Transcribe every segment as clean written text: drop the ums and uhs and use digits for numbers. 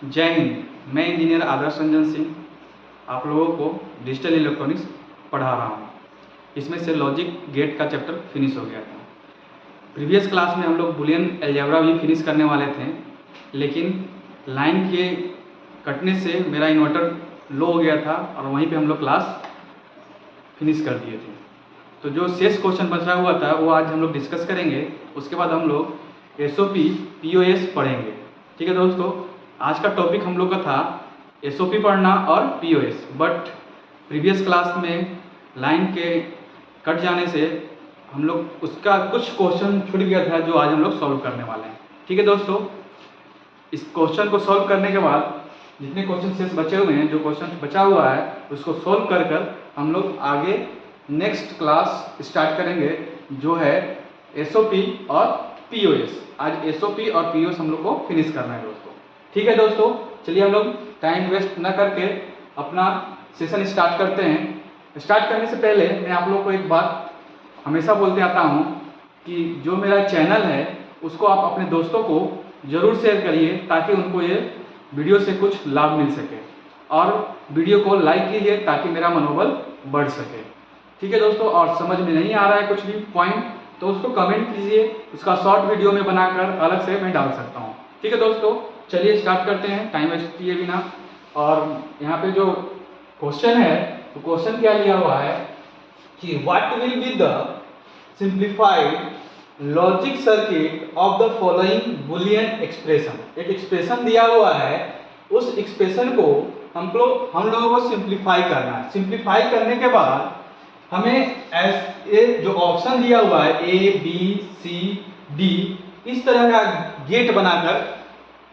जय हिंद। मैं इंजीनियर आदर्श रंजन सिंह आप लोगों को डिजिटल इलेक्ट्रॉनिक्स पढ़ा रहा हूँ। इसमें से लॉजिक गेट का चैप्टर फिनिश हो गया था। प्रीवियस क्लास में हम लोग बुलियन अलजेब्रा भी फिनिश करने वाले थे, लेकिन लाइन के कटने से मेरा इन्वर्टर लो हो गया था और वहीं पे हम लोग क्लास फिनिश कर दिए थे। तो जो शेष क्वेश्चन बचा हुआ था वो आज हम लोग डिस्कस करेंगे। उसके बाद हम लोग SOP POS पढ़ेंगे। ठीक है दोस्तों, आज का टॉपिक हम लोग का था SOP पढ़ना और POS, बट प्रीवियस क्लास में लाइन के कट जाने से हम लोग उसका कुछ क्वेश्चन छूट गया था जो आज हम लोग सॉल्व करने वाले हैं। ठीक है दोस्तों, इस क्वेश्चन को सॉल्व करने के बाद जितने क्वेश्चन शेष बचे हुए हैं, जो क्वेश्चन बचा हुआ है उसको सॉल्व कर हम लोग आगे नेक्स्ट क्लास स्टार्ट करेंगे, जो है SOP और POS। आज SOP और POS हम लोग को फिनिश करना है दोस्तों। ठीक है दोस्तों, चलिए हम लोग टाइम वेस्ट न करके अपना सेशन स्टार्ट करते हैं। स्टार्ट करने से पहले मैं आप लोग को एक बात हमेशा बोलते आता हूँ कि जो मेरा चैनल है उसको आप अपने दोस्तों को ज़रूर शेयर करिए, ताकि उनको ये वीडियो से कुछ लाभ मिल सके, और वीडियो को लाइक कीजिए ताकि मेरा मनोबल बढ़ सके। ठीक है दोस्तों, और समझ में नहीं आ रहा है कुछ भी पॉइंट तो उसको कमेंट कीजिए, उसका शॉर्ट वीडियो में बनाकर अलग से मैं डाल सकता हूँ। ठीक है दोस्तों, चलिए स्टार्ट करते हैं टाइम वेस्ट किए बिना। और यहाँ पे जो क्वेश्चन है तो क्वेश्चन क्या लिया हुआ है कि what will be the simplified logic circuit of the following Boolean expression. एक एक्सप्रेशन दिया हुआ है, उस एक्सप्रेशन को हम लोगों को सिंप्लीफाई करना है। सिंप्लीफाई करने के बाद हमें जो ऑप्शन दिया हुआ है A, B, C, D, इस तरह का गेट बनाकर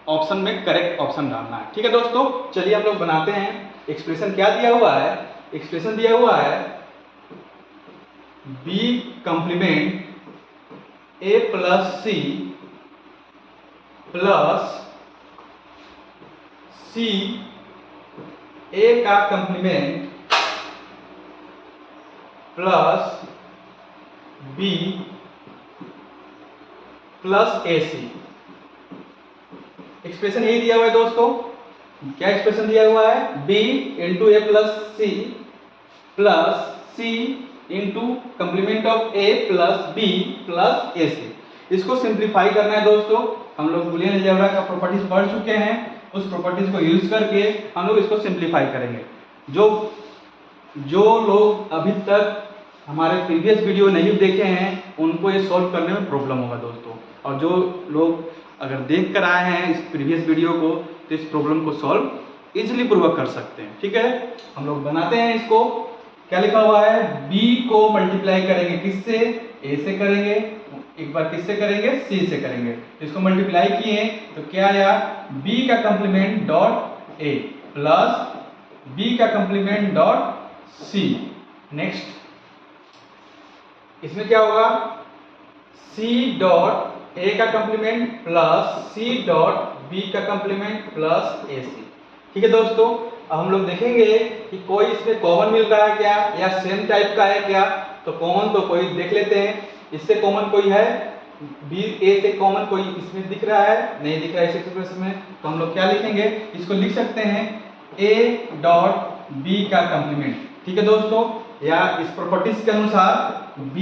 ऑप्शन में करेक्ट ऑप्शन डालना है। ठीक है दोस्तों, चलिए हम लोग बनाते हैं। एक्सप्रेशन क्या दिया हुआ है? एक्सप्रेशन दिया हुआ है B complement A plus C plus C A का complement plus B plus AC। Expression यही दिया हुआ है दोस्तों। क्या एक्सप्रेशन दिया हुआ है? B into A plus C plus C into complement of A plus B plus AC। इसको सिंप्लीफाई करना है दोस्तों। हम लोग बुलियन अलजेब्रा का प्रॉपर्टीज पढ़ चुके हैं, उस प्रॉपर्टीज को यूज करके हम लोग इसको सिंप्लीफाई करेंगे। जो लोग अभी तक हमारे प्रीवियस वीडियो नहीं देखे हैं उनको ये सॉल्व करने में प्रॉब्लम होगा दोस्तों, और जो लोग अगर देख कर आए हैं इस प्रीवियस वीडियो को तो इस प्रॉब्लम को सॉल्व इजीली पूर्वक कर सकते हैं। ठीक है, हम लोग बनाते हैं इसको। क्या लिखा हुआ है? B को मल्टीप्लाई करेंगे किससे? A से करेंगे, एक बार किससे करेंगे? C से करेंगे। इसको मल्टीप्लाई किए तो क्या आया? B का complement dot A plus B का कंप्लीमेंट डॉट C। नेक्स्ट इसमें क्या होगा? C डॉट A का complement plus C dot B का कंप्लीमेंट प्लस AC। ठीक है दोस्तों, अब हम लोग देखेंगे कि कोई इसमें कॉमन मिल रहा है क्या, या सेम टाइप का है क्या। तो कॉमन तो कोई देख लेते हैं। इससे कॉमन कोई है? B A से कॉमन कोई इसमें दिख रहा है? नहीं दिख रहा है इस एक्सप्रेशन में। तो हम लोग क्या लिखेंगे? इसको लिख सकते हैं A डॉट B का कंप्लीमेंट। ठीक है दोस्तों, या इस प्रॉपर्टीज के अनुसार B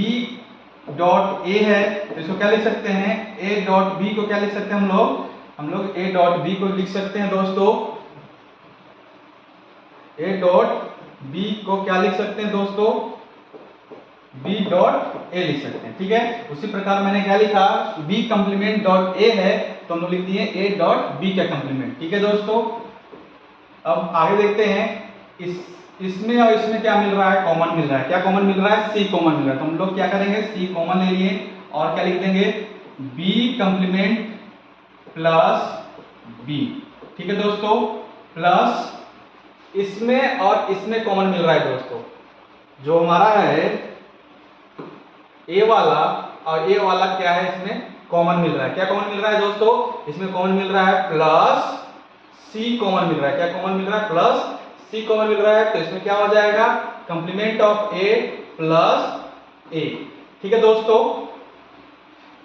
डॉट A है तो इसको क्या लिख सकते हैं? A डॉट B को क्या लिख सकते हैं हम लोग A डॉट B को लिख सकते हैं दोस्तों। A डॉट B को क्या लिख सकते हैं दोस्तों? B डॉट A लिख सकते हैं। ठीक है, उसी प्रकार मैंने क्या लिखा? B कंप्लीमेंट डॉट A है तो हम लोग लिख दिए A डॉट B का कंप्लीमेंट। ठीक है दोस्तों, अब आगे देखते हैं इसमें और इसमें क्या मिल रहा है? कॉमन मिल रहा है। क्या कॉमन मिल रहा है? C कॉमन मिल रहा है। तो हम लोग क्या करेंगे? C कॉमन ले लिए और क्या लिख देंगे? B complement plus B। ठीक है दोस्तों, प्लस इसमें और इसमें कॉमन मिल रहा है दोस्तों। जो हमारा है A वाला और A वाला क्या है? इसमें कॉमन मिल रहा है। क्या कॉमन मिल रहा है दोस्तों? इसमें कॉमन मिल रहा है प्लस C कॉमन मिल रहा है। क्या कॉमन मिल रहा है? प्लस C कॉमन मिल रहा है। तो इसमें क्या हो जाएगा? Complement of A plus A। ठीक है दोस्तों,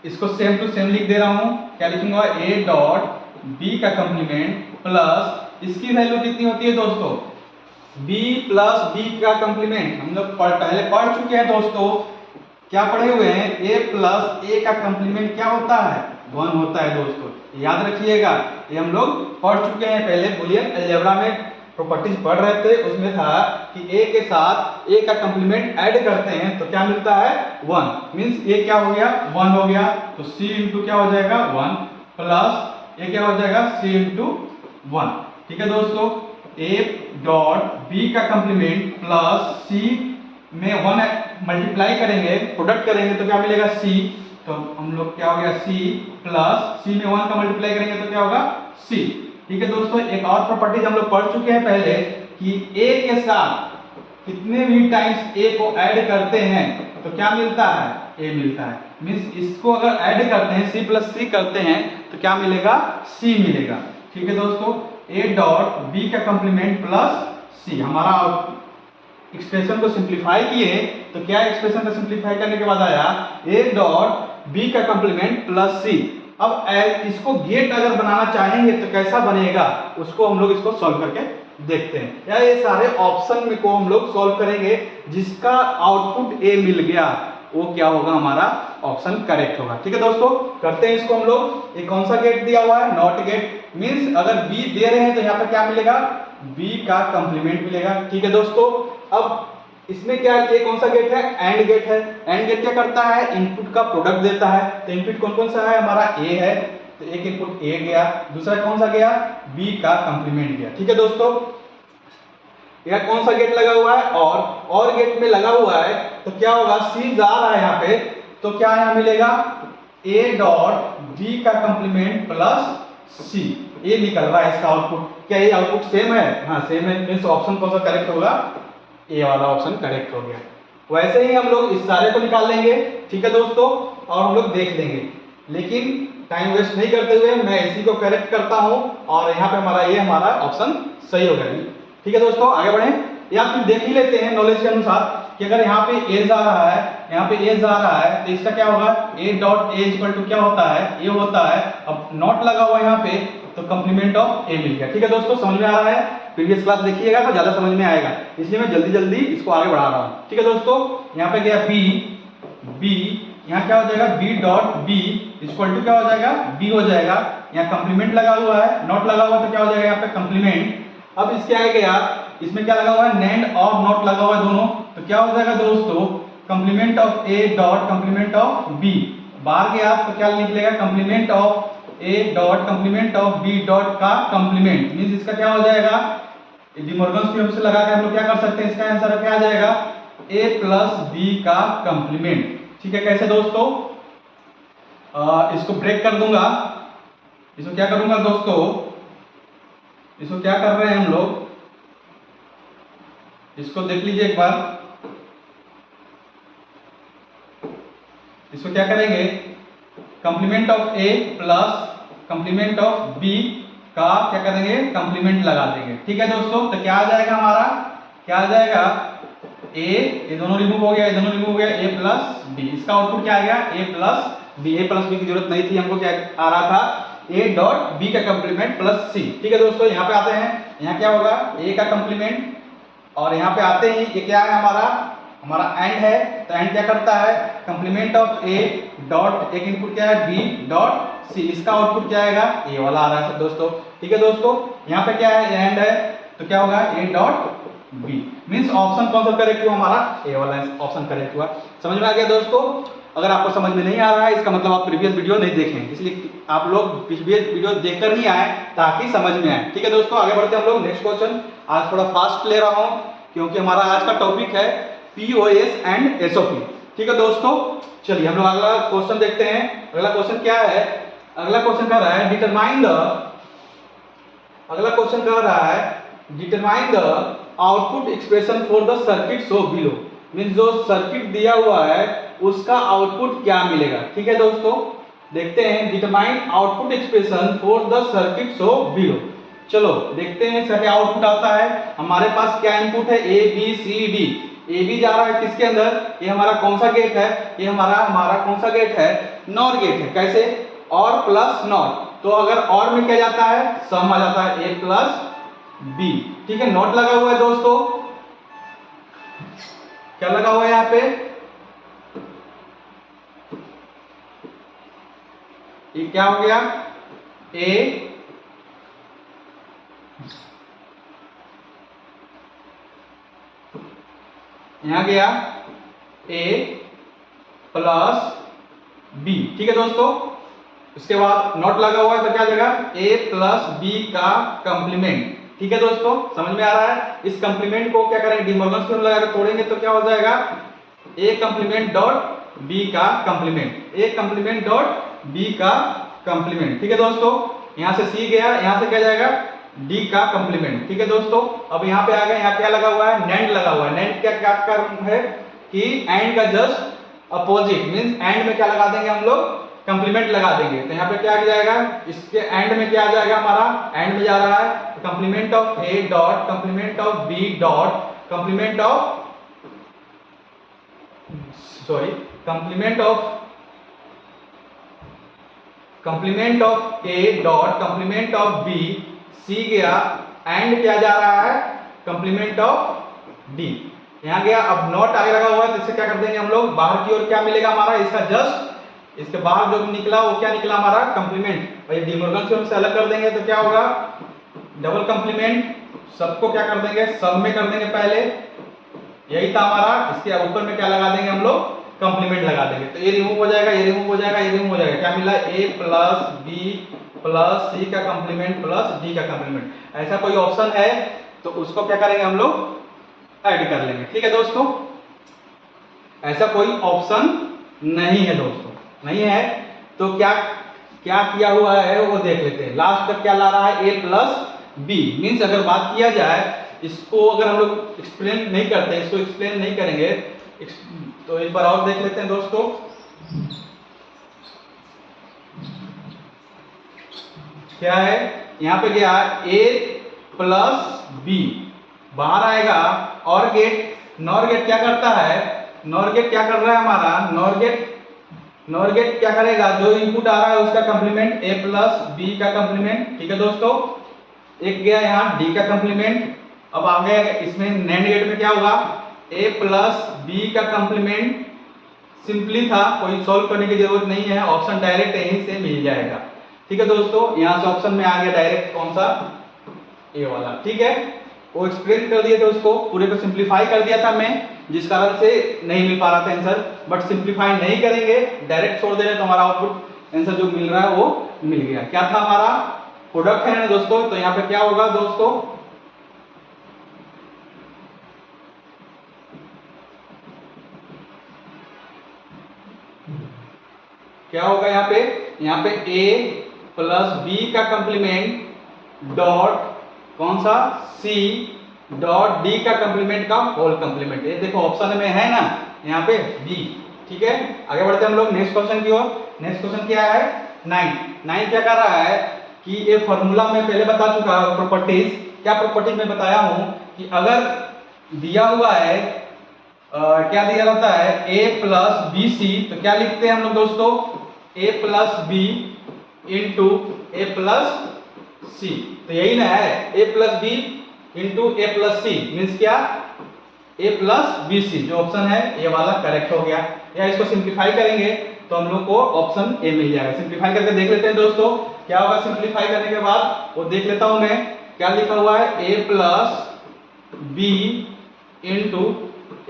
इसको सेम टू सेम लिख दे रहा हूं। क्या लिखूंगा? A डॉट b का कंप्लीमेंट प्लस इसकी वैल्यू कितनी होती है दोस्तों, b प्लस b का कंप्लीमेंट। हम लोग पहले पढ़ चुके हैं दोस्तों, क्या पढ़े हुए हैं, a प्लस a का कंप्लीमेंट क्या होता है, 1 होता है दोस्तों, याद रखिएगा। ये हम लोग पढ़ चुके हैं पहले, बुलियन अलजेब्रा में प्रॉपर्टीज पढ़ रहे थे, उसमें था कि a के साथ a का कंप्लीमेंट ऐड करते हैं तो क्या मिलता है 1, मींस a क्या हो गया 1 हो गया, तो c इंटू क्या हो जाएगा 1 प्लस a क्या हो जाएगा c इंटू 1। ठीक है दोस्तों, a डॉट b का कंप्लीमेंट प्लस c में 1 मल्टीप्लाई करेंगे, प्रोडक्ट करेंगे तो क्या मिलेगा c, तो हम लोग क्या हो गया c प्लस c में 1 का मल्टीप्लाई करेंगे तो क्या होगा c। ठीक है दोस्तों, एक और प्रॉपर्टीज हम लोग पढ़ चुके हैं पहले कि a के साथ कितने भी टाइम्स a को ऐड करते हैं तो क्या मिलता है a मिलता है, मींस इसको अगर ऐड करते हैं c प्लस c करते हैं तो क्या मिलेगा c मिलेगा। ठीक है दोस्तों, a डॉट b का कंप्लीमेंट प्लस c, हमारा एक्सप्रेशन को सिंप्लीफाई किए तो क्या एक्सप्रेशन को सिंप्लीफाई करने के बाद आया a डॉट b का कंप्लीमेंट प्लस c। अब इसको गेट अगर बनाना चाहेंगे तो कैसा बनेगा, उसको हम लोग इसको सॉल्व करके देखते हैं। या ये सारे ऑप्शन में को हम लोग सॉल्व करेंगे, जिसका आउटपुट a मिल गया वो क्या होगा, हमारा ऑप्शन करेक्ट होगा। ठीक है दोस्तों, करते हैं इसको हम लोग। ये कौन सा गेट दिया हुआ है, नॉट गेट, मींस अगर b दे रहे हैं तो यहाँ पे क्या मिलेगा b का कंप्लीमेंट मिलेगा। ठीक है दोस्तों, अब इसमें क्या है, ये कौन सा गेट है, एंड गेट है। एंड गेट क्या करता है, इनपुट का प्रोडक्ट देता है, तो इनपुट कौन कौन सा है, हमारा a है, तो एक इनपुट a गया, दूसरा कौन सा गया b का कंप्लीमेंट गया। ठीक है दोस्तों, यह कौन सा गेट लगा हुआ है, और गेट में लगा हुआ है तो क्या होगा, c जा रहा है यहाँ पे, तो क्या यहाँ मिलेगा a डॉट b का कंप्लीमेंट प्लस c, ये निकल रहा है इसका आउटपुट। क्या ये आउटपुट सेम है, हाँ सेम है, मींस ऑप्शन कौन सा करेक्ट होगा, ए वाला ऑप्शन करेक्ट हो गया। वैसे ही हम लोग इस सारे को निकाल लेंगे। ठीक है दोस्तों, और हम लोग देख लेंगे, लेकिन टाइम वेस्ट नहीं करते हुए मैं इसी को करेक्ट करता हूं और यहाँ पे हमारा ऑप्शन सही हो गया। ठीक है दोस्तों, आगे बढ़ें, या फिर देख ही लेते हैं नॉलेज के अनुसार कि अगर यहाँ पे a जा रहा है, यहाँ पे a जा रहा है तो इसका क्या होगा, a dot a equal to क्या होता है, a होता है। अब नॉट लगा हुआ यहाँ पे तो कंप्लीमेंट ऑफ a मिल गया। ठीक है दोस्तों, समझ में आ रहा है, प्रीवियस क्लास देखिएगा तो ज्यादा समझ में आएगा, इसलिए मैं जल्दी जल्दी इसको आगे बढ़ा रहा हूँ। ठीक है दोस्तों, यहाँ पे गया b, यहाँ क्या हो जाएगा b dot b equal to क्या हो जाएगा b हो जाएगा, यहाँ कंप्लीमेंट लगा हुआ है, नॉट लगा हुआ तो क्या हो जाएगा यहाँ पे कंप्लीमेंट। अब इसके आगे गया, इसमें क्या लगा हुआ है, नैंड और नॉट लगा हुआ है दोनों, तो क्या हो जाएगा दोस्तों complement of a dot complement of b, बाहर गया तो क्या निकलेगा complement of a dot complement of b dot का कंप्लीमेंट, मींस इसका क्या हो जाएगा, डिमॉर्गन्स थ्योरम से लगा के हम लोग क्या कर सकते हैं, इसका आंसर क्या आ जाएगा a प्लस b का कंप्लीमेंट। ठीक है, कैसे दोस्तों, इसको ब्रेक कर दूंगा, इसको क्या करूंगा दोस्तों, इसको क्या कर रहे हैं हम लोग, इसको देख लीजिए एक बार, इसको क्या करेंगे, complement of a plus complement of b का क्या करेंगे, कंप्लीमेंट लगा देंगे। ठीक है दोस्तों, तो क्या आ जाएगा हमारा, क्या आ जाएगा a, ये दोनों रिमूव हो गया, ये दोनों रिमूव हो गया, a प्लस b, इसका आउटपुट क्या आ गया a plus b, a plus b की जरूरत नहीं थी हमको, क्या आ रहा था a डॉट b का कंप्लीमेंट प्लस c। ठीक है दोस्तों, यहाँ पे आते हैं, यहाँ क्या होगा a का कंप्लीमेंट, और यहाँ पे आते ही ये क्या है हमारा एंड है, तो एंड क्या करता है कंप्लीमेंट ऑफ a डॉट, एक इनपुट क्या है b डॉट c, इसका आउटपुट क्या आएगा a वाला आ रहा है दोस्तों। ठीक है दोस्तों, यहाँ पे क्या है एंड है तो क्या होगा a dot b, means option कौन सा करेक्ट हुआ, हमारा a वाला ऑप्शन करेक्ट हुआ। समझ में आ गया दोस्तों, अगर आपको समझ में नहीं आ रहा है इसका मतलब आप प्रीवियस वीडियो नहीं देखें, इसलिए आप लोग प्रीवियस वीडियो देखकर ही आए ताकि समझ में आए। ठीक है दोस्तों, आगे बढ़ते हैं हम लोग नेक्स्ट क्वेश्चन। आज थोड़ा फास्ट ले रहा हूं क्योंकि हमारा आज का टॉपिक है POS एंड SOP। ठीक है दोस्तों, चलिए हम लोग अगला क्वेश्चन देखते हैं। अगला क्वेश्चन क्या है, अगला क्वेश्चन कह रहा है डिटरमाइन द, अगला क्वेश्चन कह रहा है determine the output expression for the circuit show below, means जो सर्किट दिया हुआ है उसका आउटपुट क्या मिलेगा। ठीक है दोस्तों, देखते हैं determine output expression for the circuit show below. चलो देखते हैं इसका क्या आउटपुट आता है। हमारे पास क्या इनपुट है a b c d, a b जा रहा है किसके अंदर, ये हमारा कौन सा गेट है, ये हमारा कौन सा गेट है, नॉर गेट है। कैसे, और प्लस नॉट, तो अगर और में क्या जाता है, सम आ जाता है ए प्लस बी। ठीक है, नॉट लगा हुआ है दोस्तों, क्या लगा हुआ है यहाँ पे, ये क्या हो गया, ए यहां गया ए प्लस बी। ठीक है दोस्तों, उसके बाद नॉट लगा हुआ है तो क्या जगह ए प्लस बी का कंप्लीमेंट। ठीक है दोस्तों, समझ में आ रहा है। इस कंप्लीमेंट को क्या करेंगे, डिमॉर्गन थ्योरम लगाकर तोड़ेंगे तो क्या हो जाएगा, ए कंप्लीमेंट डॉट बी का कंप्लीमेंट, ए कंप्लीमेंट डॉट बी का कंप्लीमेंट। ठीक है दोस्तों, यहां से सी गया, यहां से क्या जाएगा, डी का कंप्लीमेंट। ठीक है दोस्तों, अब यहाँ पे आ गए, यहाँ क्या लगा हुआ है, नेंड लगा हुआ है। नेंड क्या क्या कर्म है कि एंड का जस्ट अपोजिट, मींस एंड में क्या लगा देंगे हम लोग, कंप्लीमेंट लगा देंगे। तो यहाँ पे क्या आ जाएगा, इसके एंड में क्या आ जाएगा, हमारा एंड में जा रहा है complement of A dot complement of B dot complement of complement of A dot complement of B, सी गया, एंड क्या जा रहा है, कंप्लीमेंट ऑफ डी। यहां गया, अब नॉट आगे लगा हुआ है तो इससे क्या कर देंगे हम लोग, बाहर की ओर क्या मिलेगा हमारा, इसका जस्ट इसके बाहर जो निकला वो क्या निकला हमारा, कंप्लीमेंट। भाई डिमॉर्गन थ्योरम से अलग कर देंगे तो क्या होगा, डबल कंप्लीमेंट, सबको क्या कर देंगे, सब में कर देंगे पहले, यही था हमारा। इसके ऊपर में क्या लगा देंगे हम लोग, कंप्लीमेंट लगा देंगे, तो ये रिमूव हो जाएगा, ये रिमूव हो जाएगा, ये रिमूव हो जाएगा, क्या मिला, ए प्लस बी प्लस सी का कंप्लीमेंट प्लस डी का कंप्लीमेंट। ऐसा कोई ऑप्शन है तो उसको क्या करेंगे हम लोग, ऐड कर लेंगे। ठीक है दोस्तों, ऐसा कोई ऑप्शन नहीं है दोस्तों, नहीं है तो क्या क्या किया हुआ है वो देख लेते हैं। लास्ट तक क्या ला रहा है, ए प्लस बी, मीन्स अगर बात किया जाए, इसको अगर हम लोग एक्सप्लेन नहीं करते, इसको एक्सप्लेन नहीं करेंगे तो एक बार और देख लेते हैं दोस्तों। क्या है, यहां पे गया a प्लस बी, बाहर आएगा और गेट, नॉर गेट क्या करता है, नॉर गेट क्या कर रहा है हमारा, नॉर गेट क्या करेगा, जो इनपुट आ रहा है उसका कंप्लीमेंट a प्लस बी का कंप्लीमेंट। ठीक है दोस्तों, एक गया यहाँ डी का कंप्लीमेंट। अब आगे इसमें नैंड गेट में क्या होगा, a प्लस बी का कंप्लीमेंट, सिंपली था, कोई सॉल्व करने की जरूरत नहीं है, ऑप्शन डायरेक्ट यहीं से मिल जाएगा। ठीक है दोस्तों, यहां से ऑप्शन में आ गया डायरेक्ट कौन सा, ए वाला। ठीक है, वो एक्सप्लेन कर दिए थे, उसको पूरे को सिंप्लीफाई कर दिया था मैं, जिस कारण से नहीं मिल पा रहा था आंसर, बट सिंप्लीफाई नहीं करेंगे, डायरेक्ट छोड़ दे रहे तो हमारा आउटपुट आंसर जो मिल रहा है वो मिल गया। क्या था हमारा, प्रोडक्ट है ना दोस्तों, तो यहाँ पे क्या होगा दोस्तों, क्या होगा यहाँ पे a प्लस बी का कंप्लीमेंट डॉट कौन सा, c डॉट d का कंप्लीमेंट का होल कंप्लीमेंट। ये देखो ऑप्शन में है ना यहाँ पे b। ठीक है, आगे बढ़ते हैं हम लोग नेक्स्ट क्वेश्चन की ओर। नेक्स्ट क्वेश्चन क्या है, 9 क्या कर रहा है कि ये फॉर्मूला में पहले बता चुका है, प्रॉपर्टीज, क्या प्रॉपर्टीज में बताया हूं कि अगर दिया हुआ है क्या दिया रहता है, a प्लस बी सी, तो क्या लिखते हैं हम लोग दोस्तों, a plus B into A plus C. तो यही ना है, a plus B into A plus C, means क्या, a प्लस बी सी, जो ऑप्शन है ये वाला करेक्ट हो गया। या इसको सिंप्लीफाई करेंगे तो हम लोग को ऑप्शन ए मिल जाएगा। सिंप्लीफाई करके देख लेते हैं दोस्तों क्या होगा, सिंप्लीफाई करने के बाद वो देख लेता हूं मैं, क्या लिखा हुआ है, a plus B into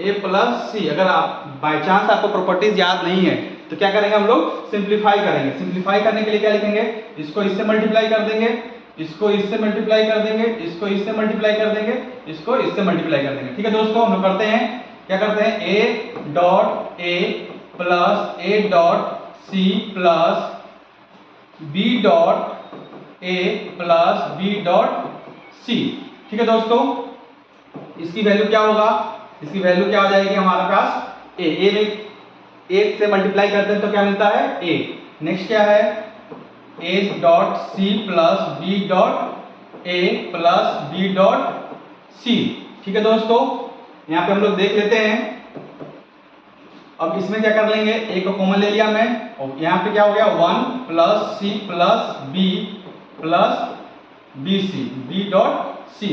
A plus C. अगर आप बाय चांस आपको प्रॉपर्टीज याद नहीं है तो क्या करेंगे हम लोग, सिंप्लीफाई करेंगे। सिंप्लीफाई करने के लिए क्या लिखेंगे, इसको इससे मल्टीप्लाई कर देंगे, इसको इससे मल्टीप्लाई कर देंगे, इसको इससे मल्टीप्लाई कर देंगे, इसको इससे मल्टीप्लाई कर देंगे। ठीक है दोस्तों, हम लोग करते हैं, क्या करते हैं, a dot a plus a dot c plus b dot a plus b dot c। ठीक है दोस्तों, इसकी वैल्यू क्या होगा, इसकी वैल्यू क्या हो जाएगी हमारे पास, a में a से मल्टीप्लाई करते हैं तो क्या मिलता है, a। नेक्स्ट क्या है, a dot c plus b dot a plus b dot c। ठीक है दोस्तों, यहाँ पे हम लोग देख लेते हैं अब इसमें क्या कर लेंगे, ए को कॉमन ले लिया मैं, और यहाँ पे क्या हो गया 1 plus C plus B plus B C B dot C,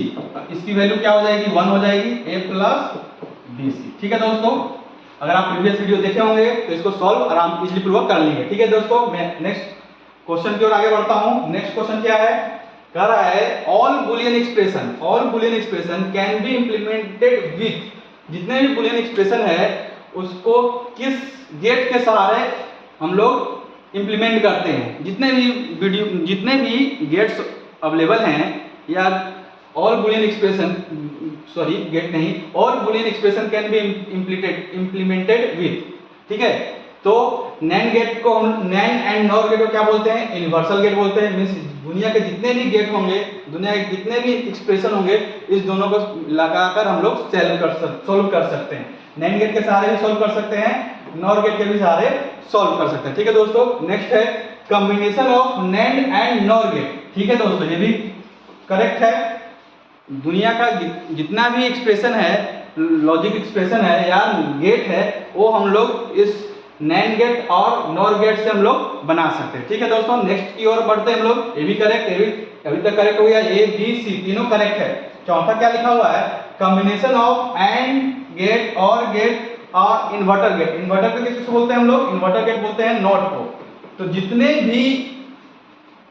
इसकी वैल्यू क्या हो जाएगी 1 हो जाएगी, ए प्लस बी सी। ठीक है दोस्तों, अगर आप प्रीवियस वीडियो देखे होंगे तो इसको सॉल्व आराम इजली पूर्वक कर लेंगे। ठीक है दोस्तों, मैं नेक्स्ट क्वेश्चन की ओर आगे बढ़ता हूं। नेक्स्ट क्वेश्चन क्या है, कह रहा है all boolean expression can be implemented with, जितने भी बुलियन एक्सप्रेशन है उसको किस गेट के सहारे हम लोग इंप्लीमेंट करते हैं। जितने भी गेट्स अवेलेबल हैं, या all boolean expression, sorry gate नहीं, all boolean expression can be implemented with. ठीक है, तो नैंड गेट को हम, नैंड एंड नॉर गेट को क्या बोलते हैं, यूनिवर्सल गेट बोलते हैं। मींस दुनिया के जितने भी गेट होंगे, दुनिया के जितने भी एक्सप्रेशन होंगे, इस दोनों को लगाकर हम लोग सोल्व कर सकते हैं। नैंड गेट के सहारे भी सोल्व कर सकते हैं, नॉर गेट के भी सहारे सोल्व कर सकते हैं। ठीक है दोस्तों, नेक्स्ट है combination of NAND and NOR gate. ठीक है दोस्तों, ये भी करेक्ट है। दुनिया का जितना भी एक्सप्रेशन है, लॉजिक एक्सप्रेशन है या गेट है, वो हम लोग इस नैंड गेट और नॉर गेट से हम लोग बना सकते हैं। ठीक है दोस्तों, नेक्स्ट की ओर बढ़ते हैं हम लोग। ये भी करेक्ट, ये भी अभी तक करेक्ट हो गया, ए बी सी तीनों करेक्ट है। चौथा क्या लिखा हुआ है, कॉम्बिनेशन ऑफ एंड गेट और गेट और इन्वर्टर गेट। इन्वर्टर को किसको बोलते हैं हम लोग, इन्वर्टर गेट बोलते हैं नॉट को। तो जितने भी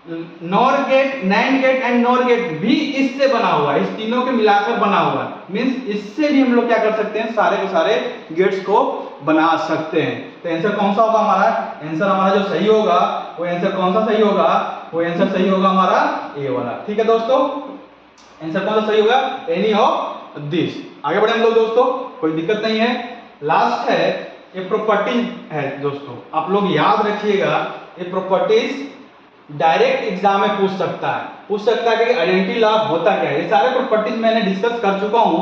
NOR gate, NAND gate and NOR gate भी इससे बना हुआ है, इस तीनों के मिलाकर बना हुआ है। मींस इससे भी हम लोग क्या कर सकते हैं, सारे के सारे गेट्स को बना सकते हैं। तो आंसर कौन सा होगा हमारा, आंसर हमारा जो सही होगा वो आंसर कौन सा सही होगा, वो आंसर सही होगा हमारा ए वाला। ठीक है दोस्तों, आंसर कौन सा सही होगा, एनी ऑफ दिस। आगे बढ़े हम लोग दोस्तों, कोई दिक्कत नहीं है। लास्ट है ये प्रॉपर्टी है दोस्तों, आप लोग याद रखिएगा, ये प्रॉपर्टीज डायरेक्ट एग्जाम में पूछ सकता है कि आइडेंटिटी लॉ होता क्या है। ये सारे प्रॉपर्टीज मैंने डिस्कस कर चुका हूं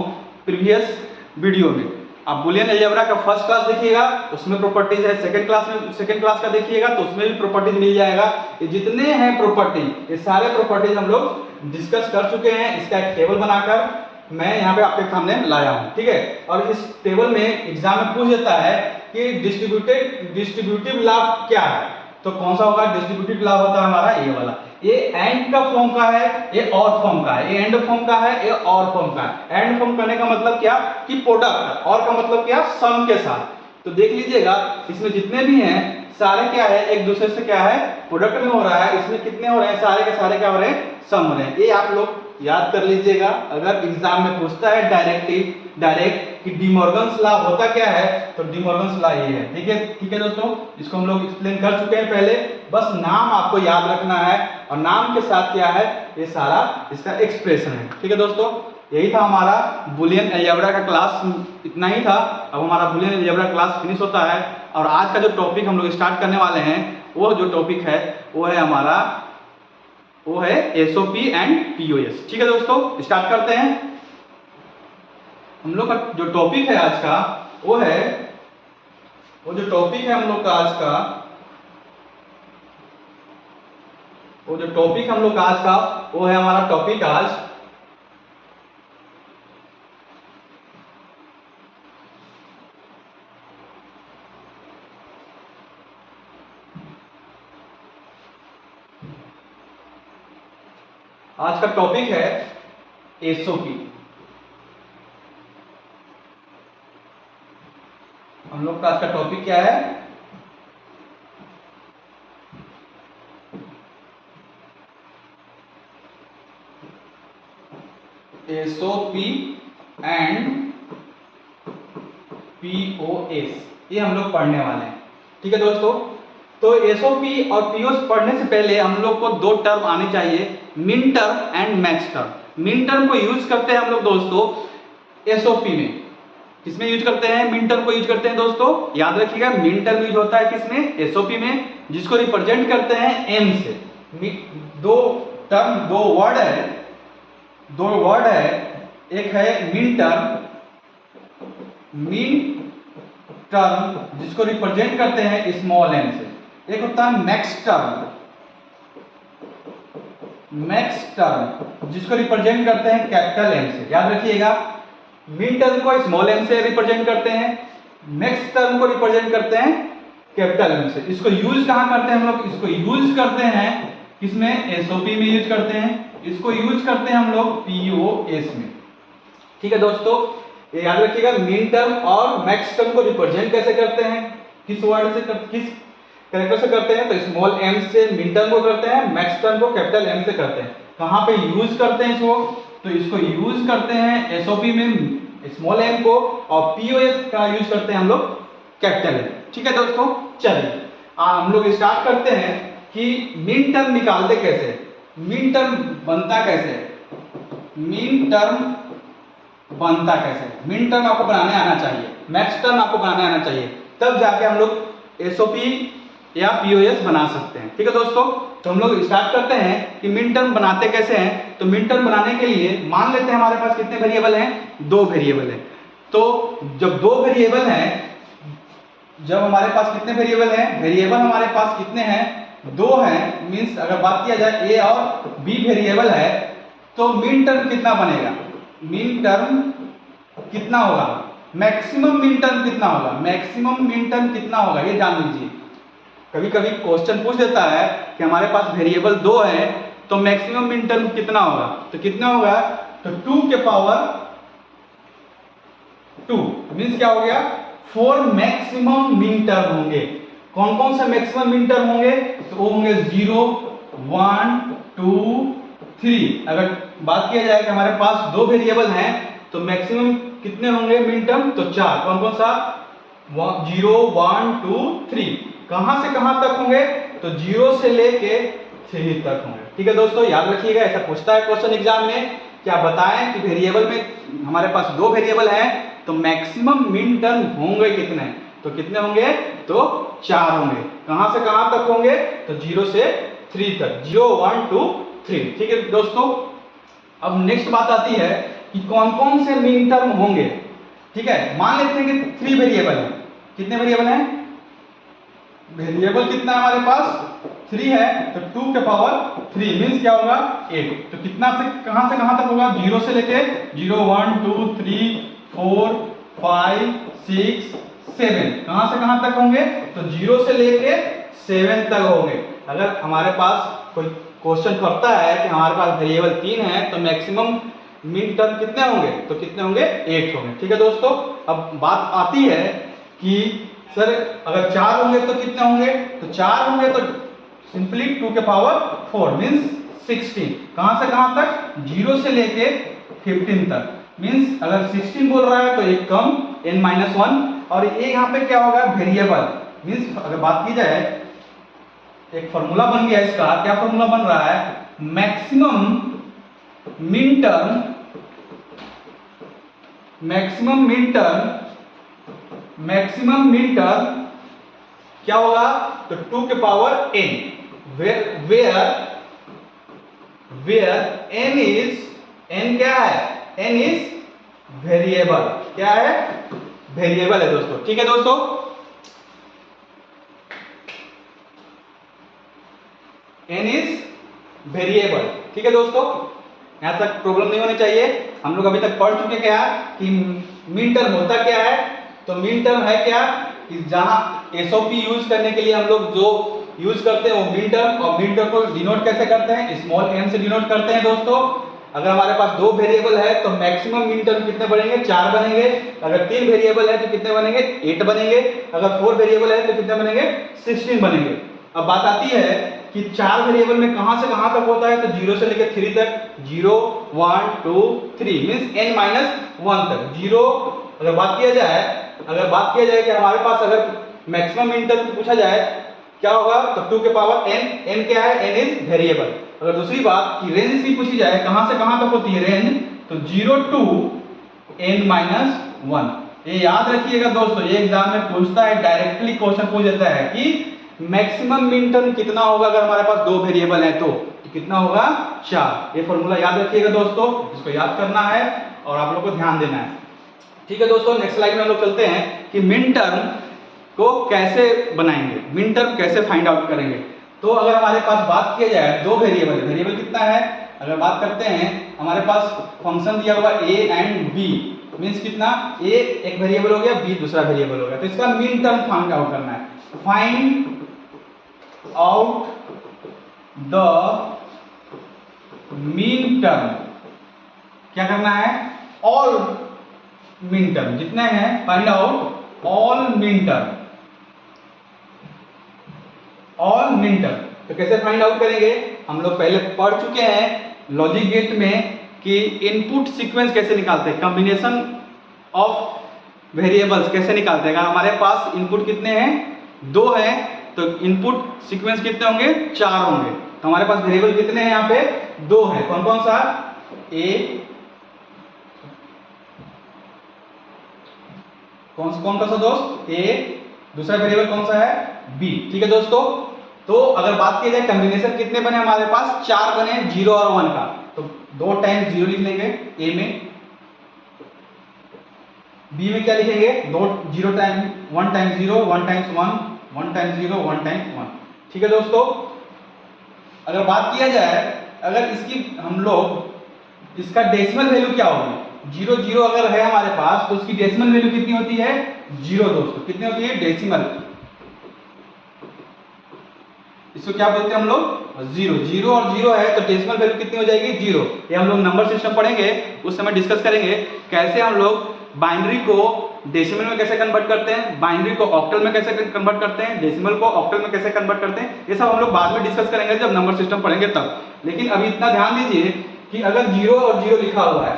प्रीवियस वीडियो में। आप बुलियन अलजेब्रा का फर्स्ट क्लास देखिएगा, उसमें प्रॉपर्टीज है। सेकंड क्लास का देखिएगा तो उसमें भी प्रॉपर्टीज मिल जाएगा। ये जितने हैं प्रॉपर्टी, ये सारे प्रॉपर्टीज हम लोग डिस्कस कर चुके हैं। इसका एक टेबल बनाकर मैं यहाँ पे आपके सामने लाया हूँ। ठीक है, और इस टेबल में एग्जाम में पूछ देता है कि डिस्ट्रीब्यूटिव लॉ क्या है। तो कौन सा होगा, डिस्ट्रीब्यूटिव लॉ होता है हमारा ये वाला। ये एंड का फॉर्म का है, ये और फॉर्म का है। ये एंड फॉर्म का है, ये और फॉर्म का है। एंड फॉर्म करने का मतलब क्या कि प्रोडक्ट, और का मतलब क्या सम के साथ। तो देख लीजिएगा, इसमें जितने भी हैं सारे क्या है, एक दूसरे से क्या है, प्रोडक्ट में हो रहा है। इसमें कितने हो रहे हैं, सारे के सारे क्या हो रहे हैं, सम हो रहे हैं। ये आप लोग याद कर लीजिएगा, अगर एग्जाम में पूछता है डायरेक्ट कि डिमॉर्गन्स लॉ होता क्या है, तो डिमॉर्गन्स लॉ ये है। ठीक है दोस्तों, इसको हम लोग एक्सप्लेन कर चुके हैं पहले। बस नाम आपको याद रखना है, और नाम के साथ क्या है, ये सारा इसका एक्सप्रेशन है। ठीक है दोस्तों, यही था हमारा बुलियन अलजेब्रा का क्लास, इतना ही था। अब हमारा बुलियन अलजेब्रा क्लास फिनिश होता है, और आज का जो टॉपिक हम लोग स्टार्ट करने वाले हैं, वो जो टॉपिक है वो है हमारा, वो है एसओपी एंड पीओएस। ठीक है दोस्तों, स्टार्ट करते हैं। हम लोग का जो टॉपिक है आज का, वो जो टॉपिक है हम लोग का आज का, वो है हमारा टॉपिक आज का टॉपिक है एसओपी। हम लोग का आज का टॉपिक क्या है, एसओपी एंड पीओएस, ये हम लोग पढ़ने वाले हैं। ठीक है दोस्तों, तो एसओपी और पीओएस पढ़ने से पहले हम लोग को दो टर्म आनी चाहिए, min term and max term. Min term को यूज करते हैं हम लोग दोस्तों एसओपी में। किसमें यूज करते हैं, मिन टर्म को यूज करते हैं दोस्तों, याद रखिएगा। मिन टर्म यूज होता है किसमें, एसओपी में, जिसको रिप्रेजेंट करते हैं एम से। दो वर्ड है, एक है मिन टर्म जिसको रिप्रेजेंट करते हैं स्मॉल एम से, एक होता है मैक्स टर्म जिसको रिप्रेजेंट करते हैं कैपिटल एम से। याद रखिएगा, मिन टर्म को स्मॉल एम से रिप्रेजेंट करते हैं, नेक्स्ट टर्म को रिप्रेजेंट करते हैं कैपिटल एम से। इसको यूज कहां करते हैं हम लोग? इसको यूज करते हैं किसमें? एसओपी में यूज करते हैं। इसको यूज करते हैं हम लोग पीओएस में। ठीक है दोस्तों, ये याद रखिएगा। मिन टर्म और मैक्स टर्म को रिप्रेजेंट कैसे करते हैं, किस वर्ड से किस कैरेक्टर से करते हैं? तो स्मॉल एम से मिन टर्म को करते हैं, मैक्स टर्म को कैपिटल एम से करते हैं। कहां पे यूज करते हैं इसको? तो इसको यूज करते हैं एसओपी में स्मॉल एम को, और पीओएस का यूज करते हैं हम लोग कैपिटल एम। ठीक है दोस्तों, चलिए हम लोग स्टार्ट करते हैं कि मिन टर्म निकालते कैसे, मिन टर्म बनता कैसे, मिन टर्म बनता कैसे। मिन टर्म आपको बनाने आना चाहिए, मैक्स टर्म आपको बनाने आना चाहिए, तब जाके हम लोग एसओपी या पीओएस बना सकते हैं। ठीक है दोस्तों, तो हम लोग स्टार्ट करते हैं कि मिन टर्म बनाते कैसे हैं। तो मिन टर्म बनाने के लिए मान लेते हैं हमारे पास कितने वेरिएबल हैं? 2 वेरिएबल है। तो जब 2 वेरिएबल हैं, जब हमारे पास कितने वेरिएबल हैं? वेरिएबल हमारे पास कितने हैं? 2 हैं। मींस अगर बात किया जाए ए और बी वेरिएबल है, तो मिन टर्म कितना बनेगा? मिन टर्म कितना होगा? मैक्सिमम मिन टर्म कितना होगा? मैक्सिमम मिन टर्म कितना होगा ये जान लीजिए। कभी कभी क्वेश्चन पूछ देता है कि हमारे पास वेरिएबल 2 है तो मैक्सिमम मिन टर्म कितना होगा? तो कितना होगा? तो 2 के पावर 2 मींस क्या हो गया? 4 मैक्सिमम मिन टर्म होंगे। कौन कौन से मैक्सिमम मिन टर्म होंगे? तो वो होंगे 0, 1, 2, 3। अगर बात किया जाए कि हमारे पास 2 वेरिएबल हैं तो मैक्सिमम कितने होंगे मिन टर्म? तो 4। कौन कौन सा? 0, 1, 2, 3। कहां से कहां तक होंगे? तो 0 से लेके 3 तक होंगे। ठीक है दोस्तों, याद रखिएगा, ऐसा पूछता है क्वेश्चन एग्जाम में, क्या बताएं कि वेरिएबल में हमारे पास 2 वेरिएबल हैं तो मैक्सिमम मिन टर्म होंगे कितने? तो कितने होंगे? तो 4 होंगे। कहां से कहां तक होंगे? तो 0 से 3 तक, 0, 1, 2, 3। ठीक है दोस्तों, अब नेक्स्ट बात आती है कि कौन कौन से मिन टर्म होंगे। ठीक है, मान लेते हैं कि 3 वेरिएबल है। कितने वेरिएबल हैं? वेरिएबल कितना है हमारे पास? 3 है। तो 2 के पावर 3 मींस क्या होगा? 8। तो कितना से कहां तक होगा? 0 से लेके 0, 1, 2, 3, 4, 5, 6, 7। कहां से कहां तक होंगे? तो 0 से लेके 7 तक होंगे। अगर हमारे पास कोई क्वेश्चन करता है कि हमारे पास वेरिएबल 3 है तो मैक्सिमम मिन टर्म कितने होंगे? तो कितने होंगे? 8 होंगे। ठीक है दोस्तों, अब बात आती है कि सर अगर 4 होंगे तो कितने होंगे? तो 4 होंगे तो सिंपली 2 के पावर 4 मींस 16। कहां से कहां तक? 0 से लेके 15 तक। मींस अगर 16 बोल रहा है तो एक कम n-1, और ये यहाँ पे क्या होगा? वेरिएबल। मींस अगर बात की जाए, एक फॉर्मूला बन गया इसका। क्या फॉर्मूला बन रहा है? Maximum min term, maximum min term, maximum min term क्या होगा? तो 2 के power n, where n is, n क्या है? n is variable. क्या है? वेरिएबल है दोस्तों। ठीक है दोस्तों, n is वेरिएबल। ठीक है दोस्तों, यहां तक प्रॉब्लम नहीं होनी चाहिए। हम लोग अभी तक पढ़ चुके क्या कि मिन टर्म होता क्या है। तो मिन टर्म है क्या कि जहां एसओपी यूज करने के लिए हम लोग जो यूज करते हैं वो मिन टर्म, और मिन टर्म को डिनोट कैसे करते हैं? स्मॉल m से डिनोट करते हैं दोस्तों। अगर हमारे पास 2 वेरिएबल है तो मैक्सिमम मिन टर्म कितने बनेंगे? 4 बनेंगे। अगर 3 वेरिएबल है तो कितने बनेंगे? 8 बनेंगे। अगर 4 वेरिएबल है तो कितने बनेंगे? 16 बनेंगे। अब बात आती है कि 4 वेरिएबल में कहां से कहां तक होता है? तो 0 से लेकर 3 तक, 0, 1, 2, 3 मींस n-1 तक। 0 अगर बात किया जाए कि हमारे पास अगर मैक्सिमम मिन टर्म पूछा जाए क्या होगा? तो 2 के पावर n क्या है? n is variable. अगर दूसरी बात कि रेंज की पूछी जाए, कहां से कहां तक होती है रेंज? तो 0 to n-1। ये याद रखिएगा दोस्तों, ये एग्जाम में पूछता है, डायरेक्टली क्वेश्चन पूछ देता है कि मैक्सिमम मिन टर्म कितना होगा अगर हमारे पास 2 वेरिएबल है तो कितना होगा? 4। ये फॉर्मूला याद रखिएगा दोस्तों, इसको याद करना है और आप लोग को ध्यान देना है। ठीक है दोस्तों, नेक्स्ट स्लाइड में हम लोग चलते हैं कि मिन टर्म को कैसे बनाएंगे, मिन टर्म कैसे फाइंड आउट करेंगे। तो अगर हमारे पास बात किया जाए 2 वेरिएबल कितना है? अगर बात करते हैं हमारे पास फंक्शन दिया हुआ a एंड b, मीन्स कितना, ए एक वेरिएबल हो गया, बी दूसरा वेरिएबल हो गया, तो इसका मीन टर्म फाइंड आउट करना है। Find out the mean term, क्या करना है, ऑल मीन टर्म जितने हैं, find out all mean term, all mean term. तो कैसे फाइंड आउट करेंगे, हम लोग पहले पढ़ चुके हैं लॉजिक गेट में कि इनपुट सीक्वेंस कैसे निकालते हैं, कॉम्बिनेशन ऑफ वेरिएबल्स कैसे निकालते हैं। अगर हमारे पास इनपुट कितने हैं, 2 हैं, तो इनपुट सीक्वेंस कितने होंगे, 4 होंगे। तो हमारे पास वेरिएबल कितने हैं, यहाँ पे 2 है, कौन कौन सा, ए, कौन सा दोस्त, ए, दूसरा वेरिएबल कौन सा है, बी। ठीक है दोस्तों, तो अगर बात की जाए कॉम्बिनेशन कितने बने हमारे पास, 4 बने, 0 और 1 का, तो 2 टाइम्स 0 लिख लेंगे ए में, बी में क्या लिखेंगे, 0 time 1 times 0, 1 times 1, 1 times 0, 1 times 1। ठीक है दोस्तों, अगर बात किया जाए, अगर इसकी हम लोग इसका डेसिमल वैल्यू क्या होगी, 0 0 अगर है हमारे पास, तो उसकी डेसिमल वैल्यू कितनी होती है, 0 दोस्तों, कितनी होती है डेसिमल, इसको क्या बोलते हैं हम लोग, 0 0 और 0 है, तो डेसिमल वैल्यू कितनी हो जाएगी, 0। ये हम लोग नंबर सिस्टम पढ़ेंगे, उस समय डिस्कस करेंगे कैसे हम लोग बाइनरी को डेसिमल में कैसे कन्वर्ट करते हैं, बाइनरी को ऑक्टल में कैसे कन्वर्ट करते हैं, डेसिमल को ऑक्टल में कैसे कन्वर्ट करते हैं, ये सब हम लोग बाद में डिस्कस करेंगे जब नंबर सिस्टम पढ़ेंगे तब। लेकिन अभी इतना ध्यान दीजिए कि अगर 0 और 0 लिखा हुआ है,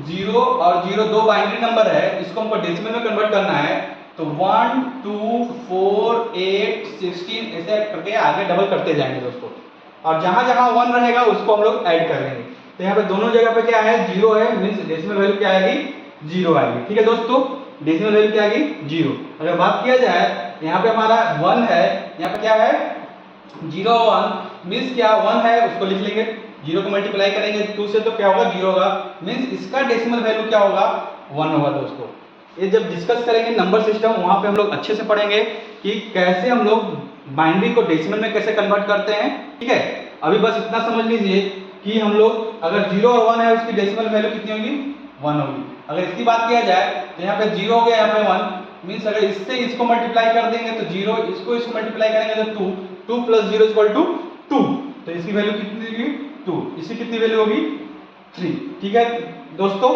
0 और 0 दो बाइनरी नंबर है, इसको हमको डेसिमल में कन्वर्ट करना है, तो 1 2 4 8 16 ऐसे करके आगे डबल करते जाएंगे दोस्तों, और जहां जहां 1 रहेगा उसको हम लोग ऐड कर लेंगे। तो यहाँ पे दोनों जगह पे क्या है, 0 है, मींस डेसिमल वैल्यू क्या आएगी, 0 आएगी। ठीक है दोस्तों, डेसिमल वैल्यू क्या आएगी, 0। अगर बात किया जाए, यहाँ पे हमारा 1 है, यहाँ पे क्या है 0 1, मींस क्या 1 है उसको लिख लेंगे, 0 को मल्टीप्लाई करेंगे 2 से तो क्या होगा, 0 होगा, मींस इसका डेसिमल वैल्यू क्या होगा, 1 होगा दोस्तों। ये जब डिस्कस करेंगे नंबर सिस्टम, वहां पे हम लोग अच्छे से पढ़ेंगे कि कैसे हम लोग बाइनरी को डेसिमल में कैसे कन्वर्ट करते हैं। ठीक है, अभी बस इतना समझ लीजिए कि हम लोग अगर 0 और 1 है, उसकी डेसिमल वैल्यू कितनी होगी, 1 होगी। अगर इसकी बात किया जाए तो यहाँ पे 0 हो गया, यहाँ पे 1, मींस अगर इससे इसको मल्टीप्लाई कर देंगे तो 0, इसको मल्टीप्लाई करेंगे तो 2, 2 + 0 = 2, तो इसकी वैल्यू कितनी होगी, 2, इसकी कितनी वैल्यू होगी, 3। ठीक है दोस्तों,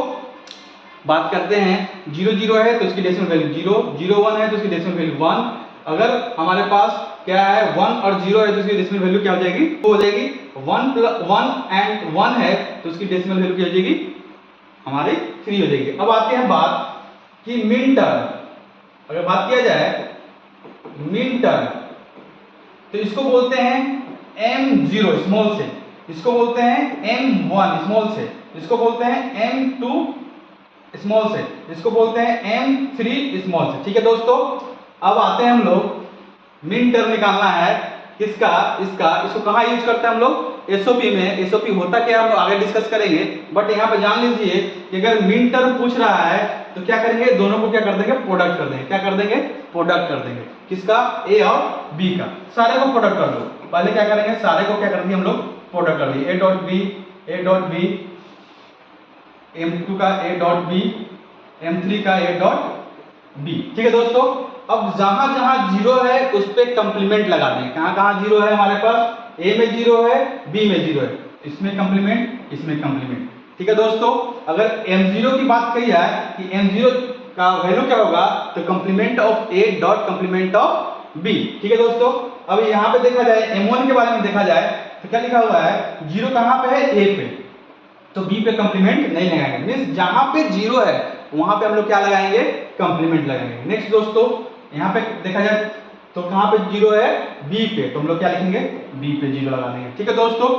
बात करते हैं 0 0 है तो इसकी डेसिमल वैल्यू 0, 0 1 है तो इसकी डेसिमल वैल्यू 1। अगर हमारे पास क्या है 1 और 0 है तो इसकी डेसिमल वैल्यू क्या हो जाएगी, 2 हो जाएगी। 1 एंड 1 है तो इसकी डेसिमल वैल्यू क्या हो जाएगी, हमारी 3 हो जाएगी। अब आते हैं बात कि मिन टर्म, अगर बात किया जाए मिन टर्म, तो इसको बोलते हैं m0 स्मॉल से, इसको बोलते हैं m1 स्मॉल से, इसको बोलते हैं m2 स्मॉल से, इसको बोलते हैं m3 स्मॉल से। ठीक है दोस्तों, अब आते हैं हम लोग मिन टर्म निकालना है किसका, इसको कहाँ यूज करते हैं हम लोग, एसओपी में। एसओपी होता क्या हम लोग आगे डिस्कस करेंगे, बट यहाँ पे जान लीजिए कि अगर मिन टर्म पूछ रहा है तो क्या करेंगे, दोनों को क्या कर देंगे, प्रोडक्ट कर देंगे। क्या कर देंगे, प्रोडक्ट कर देंगे, किसका, ए और बी का, सारे को प्रोडक्ट कर लो। पहले क्या करेंगे, सारे को क्या करेंगे हम लोग, प्रोडक्ट कर दिए, ए डॉट बी, m2 का a डॉट बी, m3 का a डॉट बी। ठीक है दोस्तों, अब जहां जहां 0 है उस पे कंप्लीमेंट लगा देंगे। कहां कहां 0 है हमारे पास, a में 0 है, b में 0 है, इसमें कंप्लीमेंट, इसमें कंप्लीमेंट। ठीक है दोस्तों, अगर m0 की बात कही जाए कि m0 का वैल्यू क्या होगा, तो complement of a dot complement of b। ठीक है दोस्तों, अब यहाँ पे देखा जाए m1 के बारे में देखा जाए तो क्या लिखा हुआ है, 0 कहां पे है, a पे, तो b पे कंप्लीमेंट नहीं लगाएंगे, मींस जहां पे 0 है वहां पे हम लोग क्या लगाएंगे, कंप्लीमेंट लगाएंगे। नेक्स्ट दोस्तों, यहाँ पे देखा जाए तो कहां पे 0 है, b पे, तो हम लोग क्या लिखेंगे, b पे 0 लगा देंगे। ठीक है दोस्तों,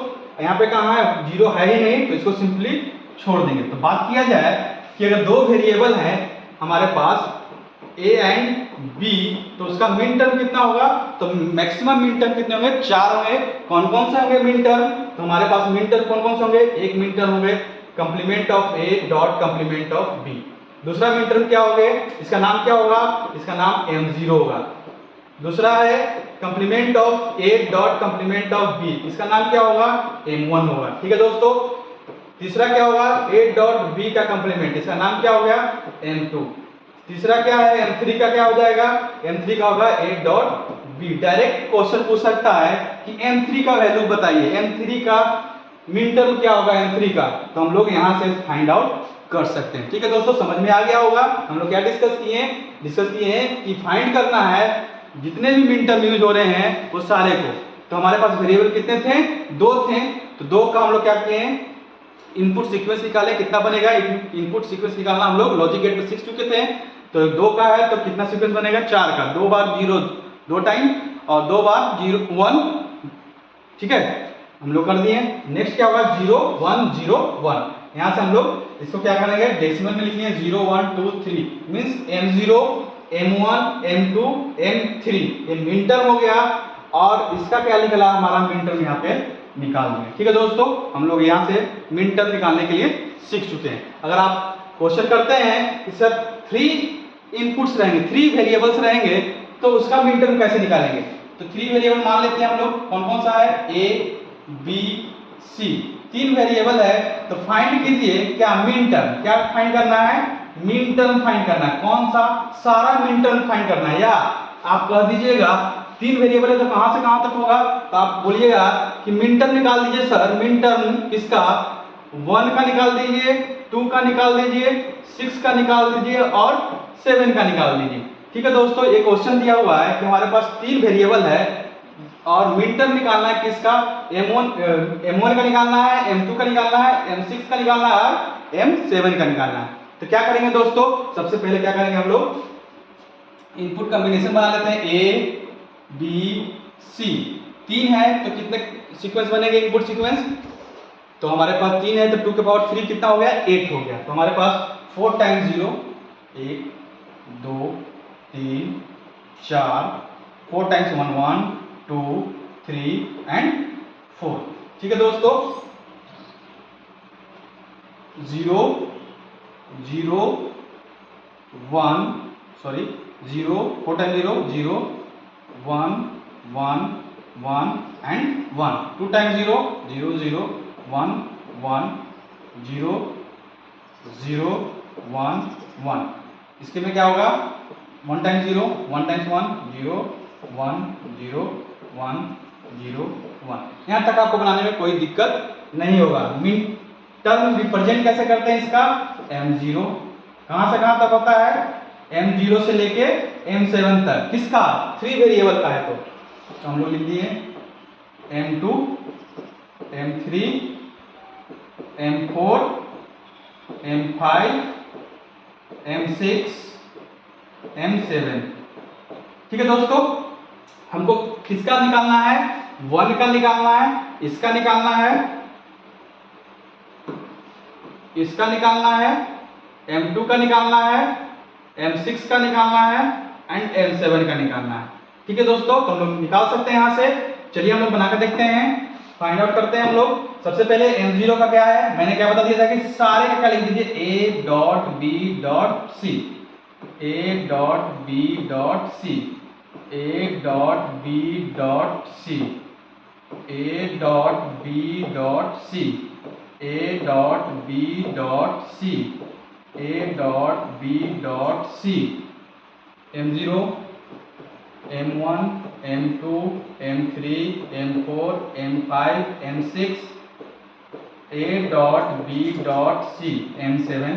यहाँ पे कहां है, 0 है ही नहीं, तो इसको सिंपली छोड़ देंगे। तो बात किया जाए कि अगर दो वेरिएबल हैं हमारे पास a एंड b, तो उसका मिन टर्म कितना होगा, तो मैक्सिमम मिन टर्म कितने होंगे, 4 होंगे। कौन कौन से होंगे मिन टर्म, तो हमारे पास मिन टर्म कौन कौन से होंगे, एक मिन टर्म होंगे complement of a dot complement of b, दूसरा मिन टर्म क्या होगा, इसका नाम क्या होगा, इसका नाम m0 होगा। दूसरा है complement of a dot complement of b, इसका नाम क्या होगा, m1 होगा। ठीक है दोस्तों, तीसरा क्या होगा a डॉट b का कंप्लीमेंट, इसका नाम क्या हो गया m2। तीसरा क्या है m3 का क्या हो जाएगा, m3 का होगा a dot b। Direct question पूछ सकता है कि m3 का वैल्यू बताइए, m3 का मिन टर्म क्या होगा m3 का, तो हम लोग यहाँ से फाइंड आउट कर सकते हैं। ठीक है दोस्तों, समझ में आ गया होगा। हम लोग क्या डिस्कस किए हैं कि फाइंड करना है जितने भी मिन टर्म यूज हो रहे हैं वो सारे को। तो हमारे पास वेरिएबल कितने थे, 2 थे, तो 2 का हम लोग क्या किए हैं इनपुट सीक्वेंस निकाले, कितना बनेगा इनपुट सीक्वेंस निकालना हम लोग लॉजिक गेट में सीख चुके थे। तो 2 का है तो कितना सीक्वेंस बनेगा 4 का, 2 बार 0 2 टाइम और 2 बार 0 1। ठीक है, हम लोग कर दिए। नेक्स्ट क्या होगा 0 1 0 1, यहाँ से हम लोग इसको क्या करेंगे डेसिमल में लिखेंगे 0 1 2 3 means m0 m1 m2 m3, ये मिन टर्म हो गया और इसका क्या निकला हमारा मिन टर्म यहाँ पे निकाल देंगे। ठीक है दोस्तों, हम लोग यहाँ से मिन टर्म निकालने के लिए सीख चुके हैं। अगर आप क्वेश्चन करते हैं कि सर 3 इनपुट्स रहेंगे 3 वेरिएबल्स रहेंगे तो उसका मिन टर्म कैसे निकालेंगे, तो 3 वेरिएबल मान लेते हैं हम लोग, कौन कौन सा है a b c, 3 वेरिएबल है। तो फाइंड कीजिए क्या मिन टर्म, क्या फाइंड करना है मिन टर्म फाइंड करना है, कौन सा सारा मिन टर्म फाइंड करना है। या आप कह दीजिएगा 3 वेरिएबल है तो कहां से कहां तक होगा, तो आप बोलिएगा कि मिन टर्म निकाल दीजिए सर, मिन टर्म किसका 1 का निकाल दीजिए, 2 का निकाल दीजिए, 6 का निकाल दीजिए और 7 का निकाल दीजिए। ठीक है दोस्तों, एक क्वेश्चन दिया हुआ है कि हमारे पास 3 वेरिएबल है और मिन टर्म निकालना है किसका, m1 का निकालना है, m2 का निकालना है, m6 का निकालना है और m7 का निकालना है। तो क्या करेंगे दोस्तों, सबसे पहले क्या करेंगे हम लोग इनपुट कॉम्बिनेशन बना लेते हैं a b c, 3 है तो कितने सीक्वेंस बनेंगे इनपुट सीक्वेंस, तो हमारे पास 3 है तो 2 के पावर 3 कितना हो गया 8 हो गया। तो हमारे पास 4 टाइम्स 0 1 2 3 4, 4 टाइम्स 1 1 2 3 एंड 4। ठीक है दोस्तों, 0 0 1 सॉरी 0 4 टाइम्स 0 0 1 1 1 एंड 1, 2 टाइम्स 0 0 0 1 1 0 0 1 1। इसके में क्या होगा 1 टाइम्स 0 1 टाइम्स 1 0 1 0 1 0 1। यहाँ तक आपको बनाने में कोई दिक्कत नहीं होगा। मिन टर्म रिप्रेजेंट कैसे करते हैं इसका m0, कहां से कहां तक होता है m0 से लेके m7 तक, किसका 3 वेरिएबल का है। तो हम लोग लिख दिए m2 m3 m4 m5 m6 m7। ठीक है दोस्तों, हमको किसका निकालना है 1 का निकालना है, इसका निकालना है, इसका निकालना है, m2 का निकालना है, m6 का निकालना है एंड m7 का निकालना है। ठीक है दोस्तों, तो हम लोग निकाल सकते हैं यहाँ से। चलिए हम लोग बनाकर देखते हैं, फाइंड आउट करते हैं हम लोग। सबसे पहले m0 का क्या है, मैंने क्या बता दिया था कि सारे का क्या लिख दीजिए a dot b dot c, a dot b dot c, a dot b dot c, a dot b dot c, a dot b dot c, a dot b dot c, m0 m1 m2 m3 m4 m5 m6, a dot b dot c, m7,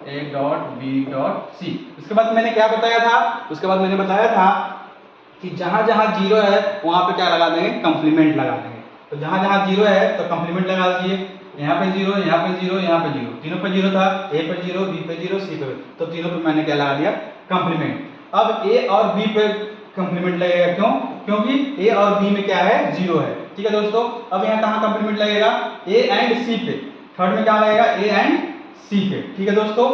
a dot b dot c। उसके बाद मैंने क्या बताया था, उसके बाद मैंने बताया था कि जहां जहां 0 है वहां पे क्या लगा देंगे कंप्लीमेंट लगा देंगे। तो जहां जहां 0 है तो कंप्लीमेंट लगा दीजिए, यहाँ पे 0 यहाँ पे 0 यहाँ पे 0, तीनों पे 0 था, a पे 0 b पे 0 c पे, तो तीनों पे मैंने क्या लगा दिया कंप्लीमेंट। अब a और b पे कंप्लीमेंट लगेगा, क्यों, क्योंकि a और b में क्या है 0 है। ठीक है दोस्तों, अब यहाँ कहाँ कंप्लीमेंट लगेगा a एंड c पे, थर्ड में क्या लगेगा a एंड c पे। ठीक है दोस्तों,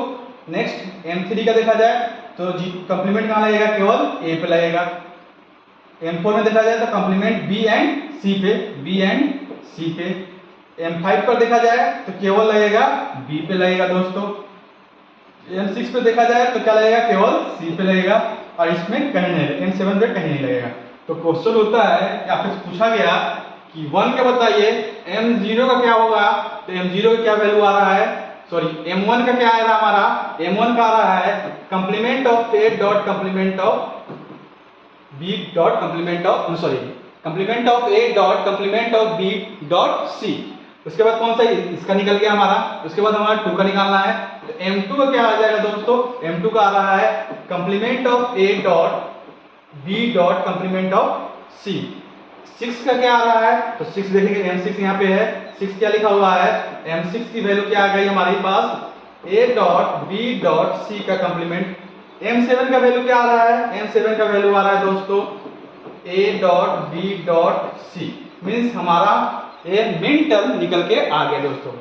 नेक्स्ट m3 का देखा जाए तो कंप्लीमेंट कहाँ लगेगा केवल a पे लगेगा। m4 में देखा जाए तो कंप्लीमेंट b एंड c पे, b एंड c पे। m5 पर देखा जाए तो केवल लगेगा b पे लगेगा दोस्तों। m6 पे देखा जाए तो क्या लगेगा केवल c पे लगेगा और इसमें कहीं नहीं, m7 पे कहीं नहीं लगेगा। तो क्वेश्चन होता है कि आपसे पूछा गया कि 1 का बताइए m0 का क्या होगा, तो m0 का क्या वैल्यू आ रहा है, सॉरी m1 का क्या आ रहा है हमारा, m1 का आ रहा है complement of a dot complement of b dot complement of sorry complement of a dot complement of b dot c। उसके बाद कौन सा इसका निकल गया हमारा, उसके बाद हमारा 2 का निकालना है, तो m2 का क्या आ जाएगा दोस्तों, m2 का आ रहा है complement of a dot b dot complement of c। 6 का क्या आ रहा है, तो 6 देखेंगे m6 यहाँ पे है, 6 क्या लिखा हुआ है, m6 की वैल्यू क्या आ गई हमारे पास a dot b dot c का कंप्लीमेंट। m7 का वैल्यू क्या आ रहा है, m7 का वैल्यू आ रहा है दोस्तों a dot b dot c, means हमारा ये मिन टर्म निकल के आ गया दोस्तों।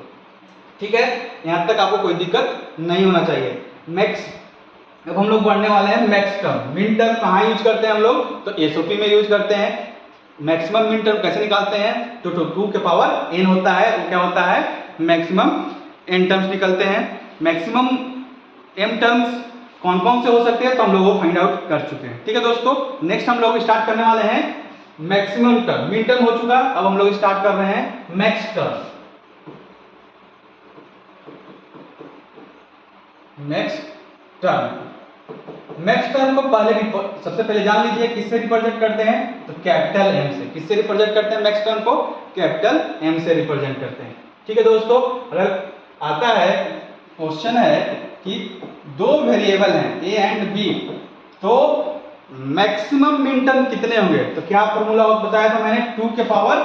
ठीक है, यहां तक आपको कोई दिक्कत नहीं होना चाहिए। मैक्स, अब हम लोग पढ़ने वाले हैं मैक्स टर्म। मिन टर्म कहाँ यूज करते हैं हम लोग, तो एसओपी में यूज करते हैं। मैक्सिमम मिन टर्म कैसे निकालते हैं, तो 2 के पावर n होता है, वो क्या होता है मैक्सिमम n टर्म्स निकलते हैं। मैक्सिमम m टर्म्स कौन कौन से हो सकते हैं, तो हम लोग वो फाइंड आउट कर चुके हैं। ठीक है दोस्तों, नेक्स्ट हम लोग स्टार्ट करने वाले हैं मैक्सिमम टर्म। मिन टर्म हो चुका, अब हम लोग स्टार्ट कर रहे हैं max term. Max term, max term को सबसे पहले जान लीजिए किससे रिप्रेजेंट करते हैं, तो कैपिटल M से। किससे रिप्रेजेंट करते हैं मैक्स टर्म को, कैपिटल M से रिप्रेजेंट करते हैं। ठीक है दोस्तों, अगर आता है क्वेश्चन है कि दो वेरिएबल हैं a एंड b, तो मैक्सिमम मिन टर्म कितने होंगे, तो क्या फॉर्मूला बताया था मैंने 2 के पावर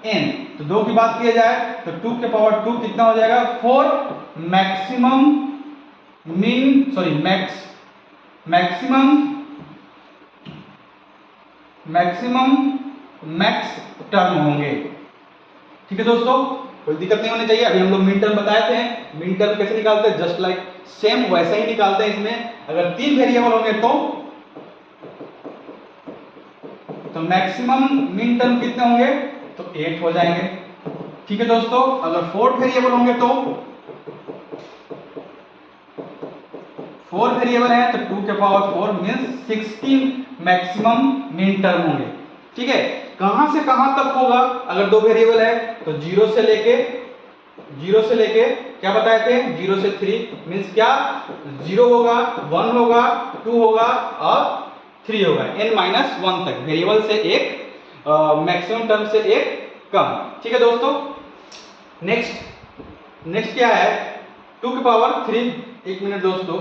n। तो 2 की बात किया जाए तो 2 के पावर 2 कितना हो जाएगा 4 मैक्सिमम मिन सॉरी मैक्सिमम मैक्स टर्म होंगे। ठीक है दोस्तों, कोई दिक्कत नहीं होनी चाहिए। अभी हम लोग मिन टर्म बताए थे, मिन टर्म कैसे निकालते हैं, जस्ट लाइक सेम वैसा ही निकालते हैं। इसमें अगर 3 वेरिएबल होंगे तो मैक्सिमम मिन टर्म कितने होंगे, तो 8 हो जाएंगे। ठीक है दोस्तों, अगर 4 वेरिएबल होंगे तो 4 वेरिएबल है तो 2 के power 4 means 16 maximum min term होंगे। ठीक है, कहां से कहां तक होगा, अगर 2 वेरिएबल है तो 0 से लेके क्या बताए थे 0 से 3 मींस क्या 0 होगा, 1 होगा, 2 होगा और 3 होगा, n-1 तक वेरिएबल से एक मैक्सिमम टर्म से एक कम। ठीक है दोस्तों, नेक्स्ट क्या है 2 के पावर 3। एक मिनट दोस्तों,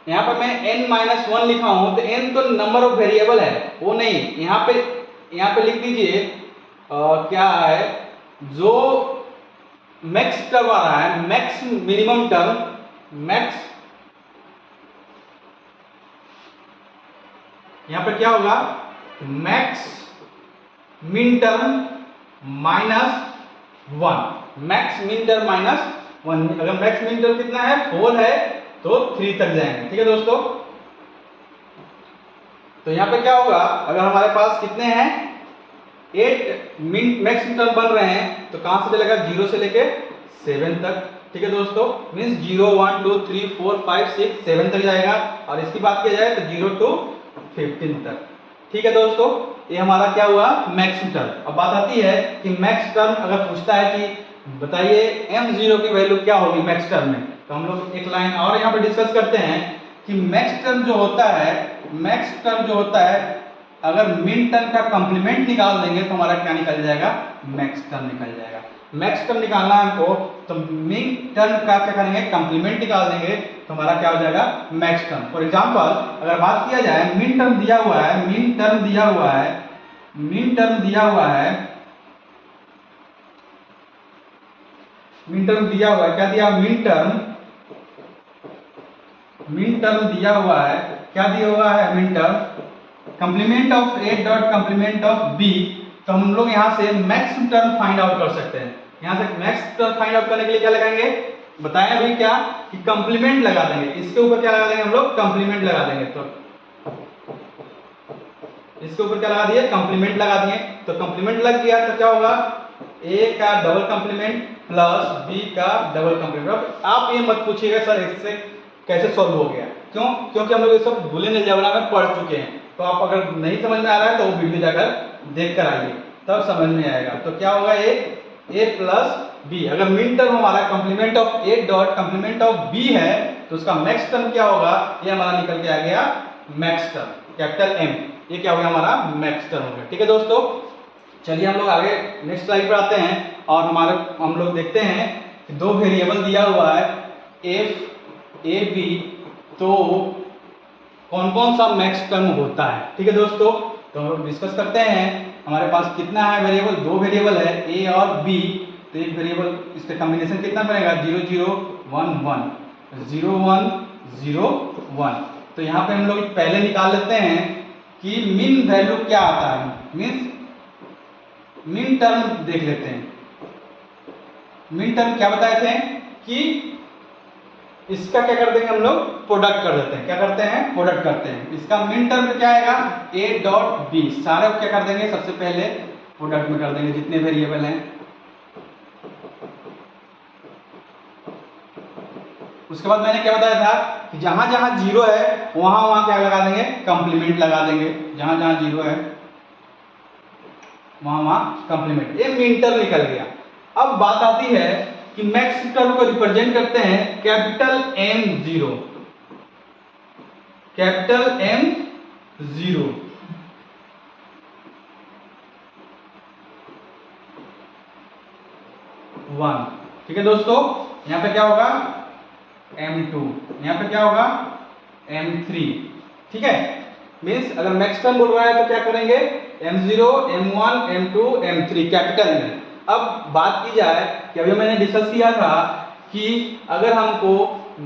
यहाँ पर मैं n-1 लिखा हूं, तो n तो नंबर ऑफ वेरिएबल है, वो नहीं। यहाँ पे लिख दीजिए क्या है, जो मैक्स टर्म आ रहा है, मैक्स मिनिमम टर्म, मैक्स यहाँ पर क्या होगा max min term -1, max min term -1। अगर मैक्स मिन टर्म कितना है 4 है तो 3 तक जाएंगे। ठीक है दोस्तों, तो यहाँ पे क्या होगा, अगर हमारे पास कितने हैं 8 मैक्स मिन टर्म बन रहे हैं, तो कहां से चलेगा 0 से लेके 7 तक। ठीक है दोस्तों, मीन्स 0 1 2 3 4 5 6 7 तक जाएगा, और इसकी बात किया जाए तो 0 to 15 तक। ठीक है दोस्तों, ये हमारा क्या हुआ मैक्स टर्म। अब बात आती है कि मैक्स टर्म अगर पूछता है कि बताइए m0 की वैल्यू क्या होगी मैक्स टर्म में, तो हम लोग एक लाइन और यहाँ पे डिस्कस करते हैं कि मैक्स टर्म जो होता है अगर मिन टर्म का कंप्लीमेंट निकाल देंगे तो हमारा क्या निकल जाएगा, मैक्स टर्म निकल जाएगा। मैक्स टर्म निकालना है हमको, तो मिन टर्म का क्या करेंगे कंप्लीमेंट निकाल देंगे, तो हमारा क्या हो जाएगा मैक्स टर्म। फॉर एग्जांपल अगर बात किया जाए मिन टर्म दिया हुआ है, क्या दिया क्या दिया हुआ है min term complement of a dot complement of b। तो हम लोग यहाँ से मैक्स टर्म फाइंड आउट कर सकते हैं। यहाँ से मैक्स टर्म फाइंड आउट करने के लिए क्या लगाएंगे, बताया अभी क्या कि कंप्लीमेंट लगा देंगे, इसके ऊपर क्या लगा देंगे हम लोग कंप्लीमेंट लगा देंगे। तो इसके ऊपर क्या लगा दिए कंप्लीमेंट लगा दिए, तो कंप्लीमेंट लग गया तो क्या होगा a का डबल कंप्लीमेंट प्लस b का डबल कंप्लीमेंट। आप ये मत पूछिएगा सर इससे कैसे सॉल्व हो गया, क्यों, क्योंकि हम लोग ये सब बुलियन अलजेब्रा में पढ़ चुके हैं। तो आप अगर नहीं समझ में आ रहा है तो वो वीडियो जाकर देख कर आइए, तब समझ में आएगा। तो क्या होगा, ए प्लस बी। अगर मिन टर्म हमारा complement of A dot complement of B है तो उसका मैक्स टर्म क्या होगा, ये हमारा निकल के आ गया मैक्स टर्म, कैपिटल एम। ये क्या हो गया, हमारा मैक्स टर्म हो गया। ठीक है दोस्तों, चलिए हम लोग आगे नेक्स्ट स्लाइड पर आते हैं और हम लोग देखते हैं कि दो वेरिएबल दिया हुआ है एफ ए बी, तो कौन कौन सा मैक्स टर्म होता है। ठीक है दोस्तों, तो हम लोग डिस्कस करते हैं। हमारे पास कितना है वेरिएबल, दो वेरिएबल है ए और बी। तो एक वेरिएबल इसका कॉम्बिनेशन कितना बनेगा, 0 0 1 1 0 1 0 1। तो यहाँ पे हम लोग पहले निकाल लेते हैं कि मिन वैल्यू क्या आता है, मीन्स मिन टर्म देख लेते हैं। मिन टर्म क्या बताए थे कि इसका क्या कर देंगे हम लोग, प्रोडक्ट कर देते हैं। क्या करते हैं, प्रोडक्ट करते हैं। इसका मिन टर्म क्या आएगा, ए डॉट बी। सारे क्या कर देंगे, सबसे पहले प्रोडक्ट में कर देंगे जितने वेरिएबल हैं। उसके बाद मैंने क्या बताया था कि जहां जहां जीरो है वहां वहां क्या लगा देंगे, कंप्लीमेंट लगा देंगे। जहां जहां जीरो है वहां वहां कंप्लीमेंट। ये मिन टर्म निकल गया। अब बात आती है कि मैक्स टर्म को रिप्रेजेंट करते हैं capital M zero, capital M zero. One. ठीक है दोस्तों, यहां पे क्या होगा M2, यहां पे क्या होगा M3। ठीक है, मीन्स अगर मैक्स टर्म बोल रहा है तो क्या करेंगे, M0 M1 M2 M3 capital में। अब बात की जाए कि अभी मैंने डिस्कस किया था कि अगर हमको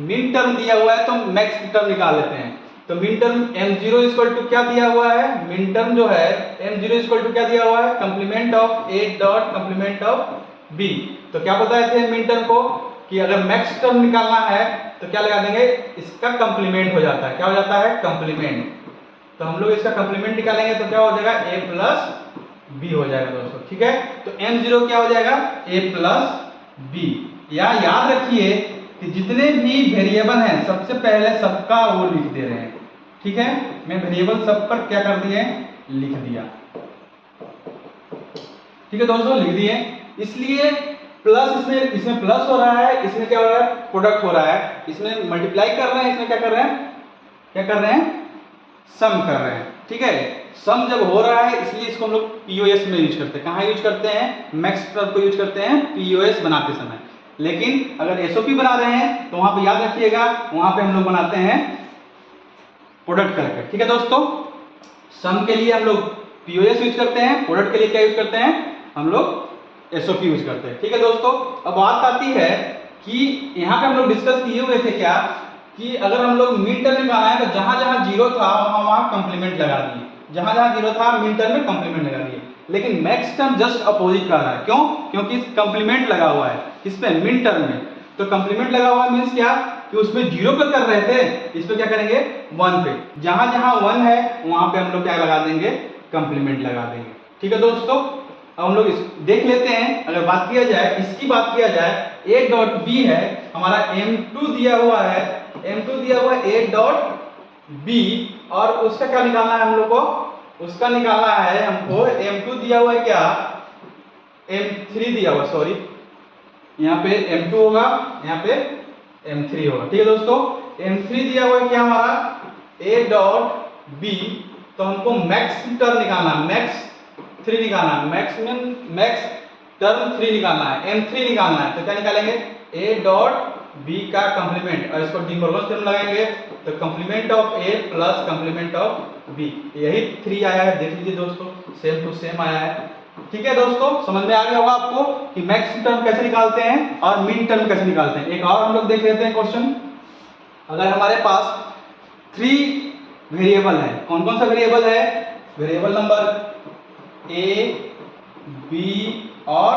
मिन टर्म दिया हुआ है तो मैक्स टर्म निकाल लेते हैं। तो min term M0 equal to क्या दिया हुआ है, मिन टर्म जो है M0 इक्वल टू क्या दिया हुआ है, complement of A dot complement of B। तो क्या बताए थे मिन टर्म को कि अगर मैक्स टर्म निकालना है तो क्या लगा देंगे, इसका कंप्लीमेंट हो जाता है। क्या हो जाता है, कंप्लीमेंट। तो हम लोग इसका कंप्लीमेंट निकालेंगे तो क्या हो जाएगा, a प्लस बी हो जाएगा दोस्तों। ठीक है, तो M0 क्या हो जाएगा, a प्लस बी। या याद रखिए कि जितने भी वेरिएबल हैं सबसे पहले सबका वो लिख दे रहे हैं। ठीक है, मैं वेरिएबल सब पर क्या कर दिए, लिख दिया। ठीक है दोस्तों, लिख दिए। इसलिए प्लस इसमें प्लस हो रहा है, इसमें क्या हो रहा है, प्रोडक्ट हो रहा है। इसमें मल्टीप्लाई कर रहे हैं, इसमें क्या कर रहे हैं, क्या कर रहे हैं, सम कर रहे हैं। ठीक है, सम जब हो रहा है इसलिए इसको हम लोग पीओएस में यूज करते हैं। कहाँ यूज करते हैं, मैक्स टर्म को यूज करते हैं पीओएस बनाते समय। लेकिन अगर एसओपी बना रहे हैं तो वहां पे याद रखिएगा, वहां पे हम लोग बनाते हैं प्रोडक्ट करके। ठीक है दोस्तों, सम के लिए हम लोग पीओएस यूज करते हैं, प्रोडक्ट के लिए क्या यूज करते हैं, हम लोग एसओपी यूज करते हैं। ठीक है दोस्तों, अब बात आती है कि यहाँ पे हम लोग डिस्कस किए हुए थे क्या कि अगर हम लोग मिन टर्म निकालना है तो जहां जहां जीरो था वहां वहां कंप्लीमेंट लगा दिए। जहां जहां जीरो था मिन टर्म में कंप्लीमेंट लगा दिए। लेकिन मैक्स टर्म जस्ट अपोजिट कर रहा है। क्यों, क्योंकि कंप्लीमेंट लगा हुआ है किसमें, मिन टर्म में। तो कंप्लीमेंट लगा हुआ मींस क्या कि उसमें जीरो पे कर रहे थे, इस पे क्या करेंगे, वन पे। जहां जहां वन है वहां पे हम लोग क्या लगा देंगे, कंप्लीमेंट लगा देंगे। ठीक है दोस्तों, अब हम लोग देख लेते हैं। अगर बात किया जाए, इसकी बात किया जाए, a डॉट b है हमारा, M2 दिया हुआ है, M2 दिया हुआ है a डॉट b, और उसका क्या निकालना है हम लोग को, उसका निकालना है हमको, M2 दिया हुआ है क्या, M3 दिया हुआ, सॉरी यहाँ पे M2 होगा, यहाँ पे M3 होगा। ठीक है दोस्तों, M3 दिया हुआ है क्या हमारा, a डॉट b। तो हमको मैक्स टर्म निकालना है, मैक्स 3 निकालना है, मैक्स टर्म 3 निकालना है, M3 निकालना है। तो क्या निकालेंगे, a डॉट b का कंप्लीमेंट, और इसको डी मोर्गन थ्योरम लगाएंगे तो complement of a plus complement of b, यही 3 आया है। देख लीजिए दोस्तों, सेम टू सेम आया है। ठीक है दोस्तों, समझ में आ गया होगा आपको कि मैक्स टर्म कैसे निकालते हैं और मिन टर्म कैसे निकालते हैं। एक और हम लोग देख लेते हैं क्वेश्चन। अगर हमारे पास 3 वेरिएबल है, कौन कौन सा वेरिएबल है, वेरिएबल नंबर a b और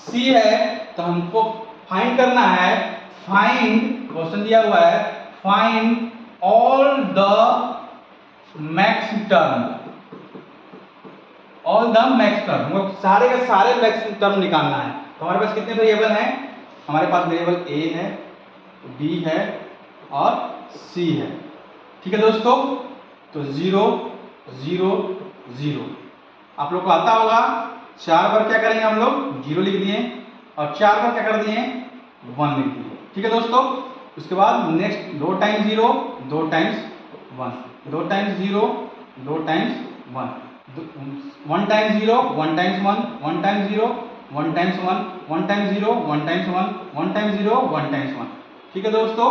c है, तो हमको फाइंड करना है, फाइंड, क्वेश्चन दिया हुआ है, find all the max term, all the max term, हमको सारे के सारे मैक्स टर्म निकालना है। तो हमारे पास कितने वेरिएबल हैं, हमारे पास वेरिएबल a है, b है और c है। ठीक है दोस्तों, तो 0 0 0। आप लोग को आता होगा 4 बार क्या करेंगे हम लोग 0 लिख दिए और 4 बार क्या कर दिए 1 लिख दिए। ठीक है दोस्तों। उसके बाद next 2 times 0 2 times 1, 2 times 0 2 times 1, 1 times 0 1 times 1, 1 times 0 1 times 1, 1 times 0 1 times 1, 1 times 0 1 times 1। ठीक है दोस्तों।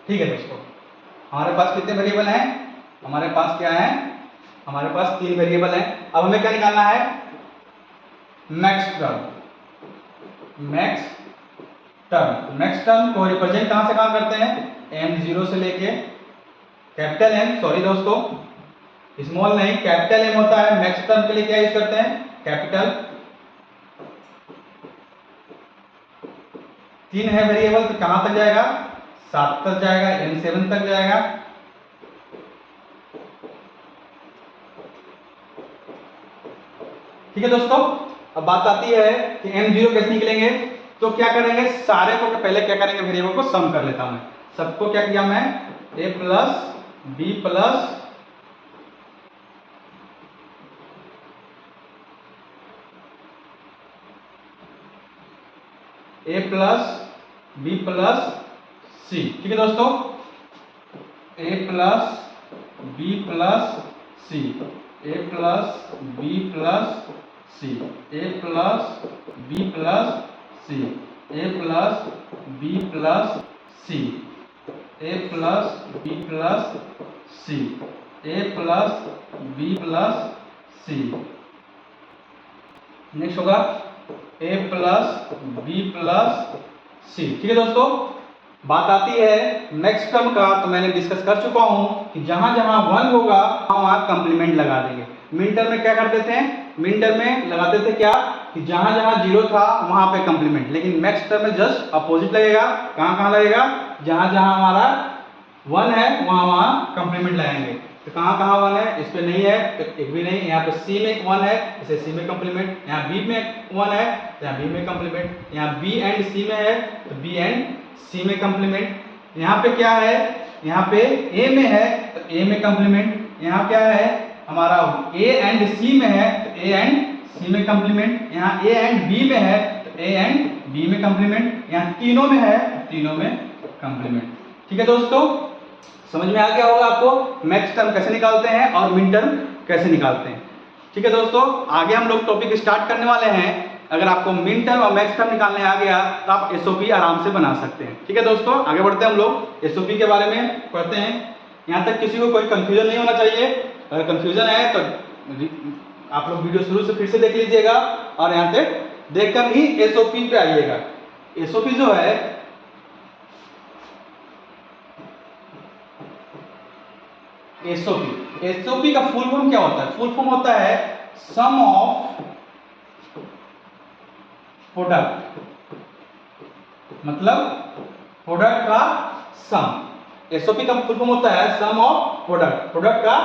ठीक है दोस्तों, हमारे पास कितने वेरिएबल हैं? हमारे पास क्या है? हमारे पास 3 वेरिएबल हैं। अब हमें क्या निकालना है? Max term. मैक्स टर्म को रिप्रेजेंट कहां से कहां करते हैं? m0 से लेके कैपिटल M, सॉरी दोस्तों स्मॉल नहीं, कैपिटल M होता है। मैक्स टर्म के लिए क्या यूज करते हैं? कैपिटल। 3 है वेरिएबल तो कहां तक जाएगा? 7 तक जाएगा, m7 तक जाएगा। ठीक है दोस्तों। अब बात आती है कि m0 कैसे निकलेंगे। तो क्या करेंगे, सारे को पहले क्या करेंगे, वेरिएबल को सम कर लेता हूं। सबको क्या किया मैं, a plus b plus a plus b plus c। ठीक है दोस्तों, a plus b plus c, a plus b plus c, a plus b plus c, a plus b plus c, a plus b plus c, a plus b plus c। Next होगा a plus b plus c। ठीक है दोस्तों। बात आती है max term का, तो मैंने डिस्कस कर चुका हूं कि जहां जहां 1 होगा वहां कंप्लीमेंट लगा देंगे। मिन टर्म में क्या करते थे? मिन टर्म में लगाते थे क्या कि जहां जहां 0 था वहां पे कंप्लीमेंट। लेकिन मैक्स टर्म में जस्ट अपोजिट लगेगा। कहां कहां लगेगा? जहां जहां हमारा 1 है वहां वहां कंप्लीमेंट लगाएंगे। तो कहां कहां 1 है? इस पे नहीं है तो एक भी नहीं। यहाँ पे C में 1 है, इसे C में कंप्लीमेंट। यहाँ B में 1 है तो यहाँ B में कंप्लीमेंट। यहाँ B एंड C में है तो B एंड C में कंप्लीमेंट। यहाँ पे क्या है? यहाँ पे A में है तो A में कंप्लीमेंट। यहाँ क्या है हमारा? A एंड C में है तो A एंड C में कंप्लीमेंट। यहाँ A एंड B में है तो A एंड B में कंप्लीमेंट। यहाँ तीनों में है तो तीनों में कंप्लीमेंट। ठीक है दोस्तों, समझ में आ गया होगा आपको मैक्स टर्म कैसे निकालते हैं और मिन टर्म कैसे निकालते हैं। ठीक है दोस्तों, आगे हम लोग टॉपिक स्टार्ट करने वाले हैं। अगर आपको मिन टर्म और मैक्स टर्म निकालने आ गया तो आप एसओपी आराम से बना सकते हैं। ठीक है दोस्तों, आगे बढ़ते हैं हम लोग एसओपी के बारे में पढ़ते हैं। यहाँ तक किसी को कोई कंफ्यूजन नहीं होना चाहिए। अगर कंफ्यूजन है तो आप लोग वीडियो शुरू से फिर से देख लीजिएगा और यहाँ से देखकर ही एसओपी पे आइएगा। एसओपी जो है एसओपी का फुल फॉर्म क्या होता है? फुल फॉर्म होता है सम ऑफ प्रोडक्ट, मतलब प्रोडक्ट का सम। एसओपी का फुल फॉर्म होता है सम ऑफ प्रोडक्ट, प्रोडक्ट का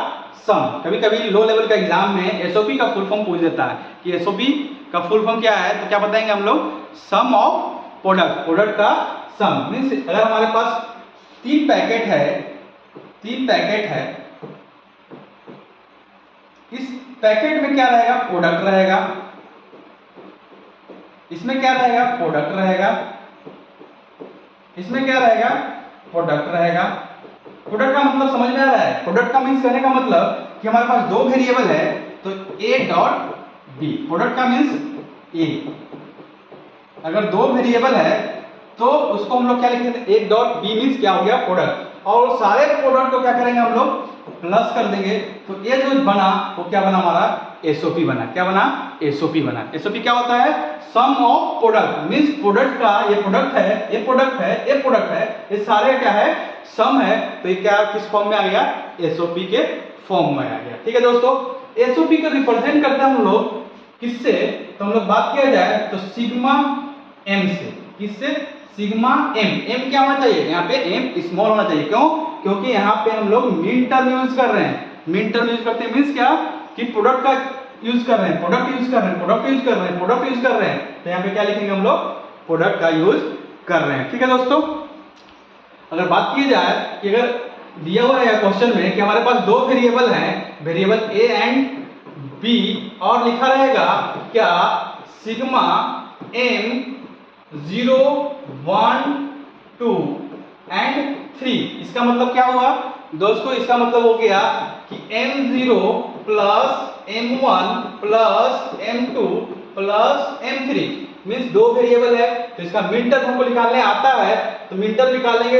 सम। कभी कभी लो लेवल का एग्जाम में एसओपी का फुल फॉर्म पूछ देता है कि एसओपी का फुल फॉर्म क्या है, तो क्या बताएंगे हम लोग? सम ऑफ प्रोडक्ट, प्रोडक्ट का सम। मींस अगर हमारे पास 3 पैकेट है, 3 पैकेट है, इस पैकेट में क्या रहेगा? प्रोडक्ट रहेगा। इसमें क्या रहेगा? प्रोडक्ट रहेगा। इसमें क्या रहेगा? प्रोडक्ट रहेगा। प्रोडक्ट का मतलब समझ में आ रहा है? प्रोडक्ट का मीन्स कहने का मतलब कि हमारे पास 2 वेरिएबल है तो a डॉट b, प्रोडक्ट का मीन्स a। अगर 2 वेरिएबल है तो उसको हम लोग क्या लिखेंगे? a डॉट b मीन्स क्या हो गया? प्रोडक्ट। और सारे प्रोडक्ट को क्या करेंगे हम लोग? प्लस कर देंगे। तो ये जो बना वो क्या बना? हमारा एसओपी बना। क्या बना? एसओपी बना। एसओपी क्या होता है? सम ऑफ प्रोडक्ट। मींस प्रोडक्ट का, ये प्रोडक्ट है, ये प्रोडक्ट है, ये प्रोडक्ट है, ये सारे क्या है? सम है। तो ये क्या किस फॉर्म में आ गया? एसओपी के फॉर्म में आ गया। ठीक है दोस्तों, एसओपी को रिप्रेजेंट करते हैं हम लोग किससे? तो हम लोग बात किया जाए तो सिग्मा एम से। किससे? Sigma M. एम क्या होना चाहिए? यहाँ पे एम स्मॉल होना चाहिए। क्यों? क्योंकि यहाँ पे हम लोग मीन टर्म यूज कर रहे हैं। मीन टर्म यूज करते हैं मीन्स क्या कि प्रोडक्ट का यूज कर रहे हैं, प्रोडक्ट यूज कर रहे हैं, प्रोडक्ट यूज कर रहे हैं, प्रोडक्ट यूज कर रहे हैं, तो यहाँ पे क्या लिखेंगे हम लोग, प्रोडक्ट का यूज कर रहे हैं। ठीक है दोस्तों, अगर बात की जाए कि अगर दिया हुआ है क्वेश्चन में कि हमारे पास दो वेरिएबल हैं, वेरिएबल ए एंड बी, और लिखा रहेगा क्या सिग्मा एम 0 1 2 एंड 3। इसका मतलब क्या हुआ दोस्तों, इसका मतलब हो गया कि m0 plus m1 plus m2 plus m3 means दो वेरिएबल है, तो इसका मिन टर्म हमको निकालने आता है, तो मिन टर्म निकालेंगे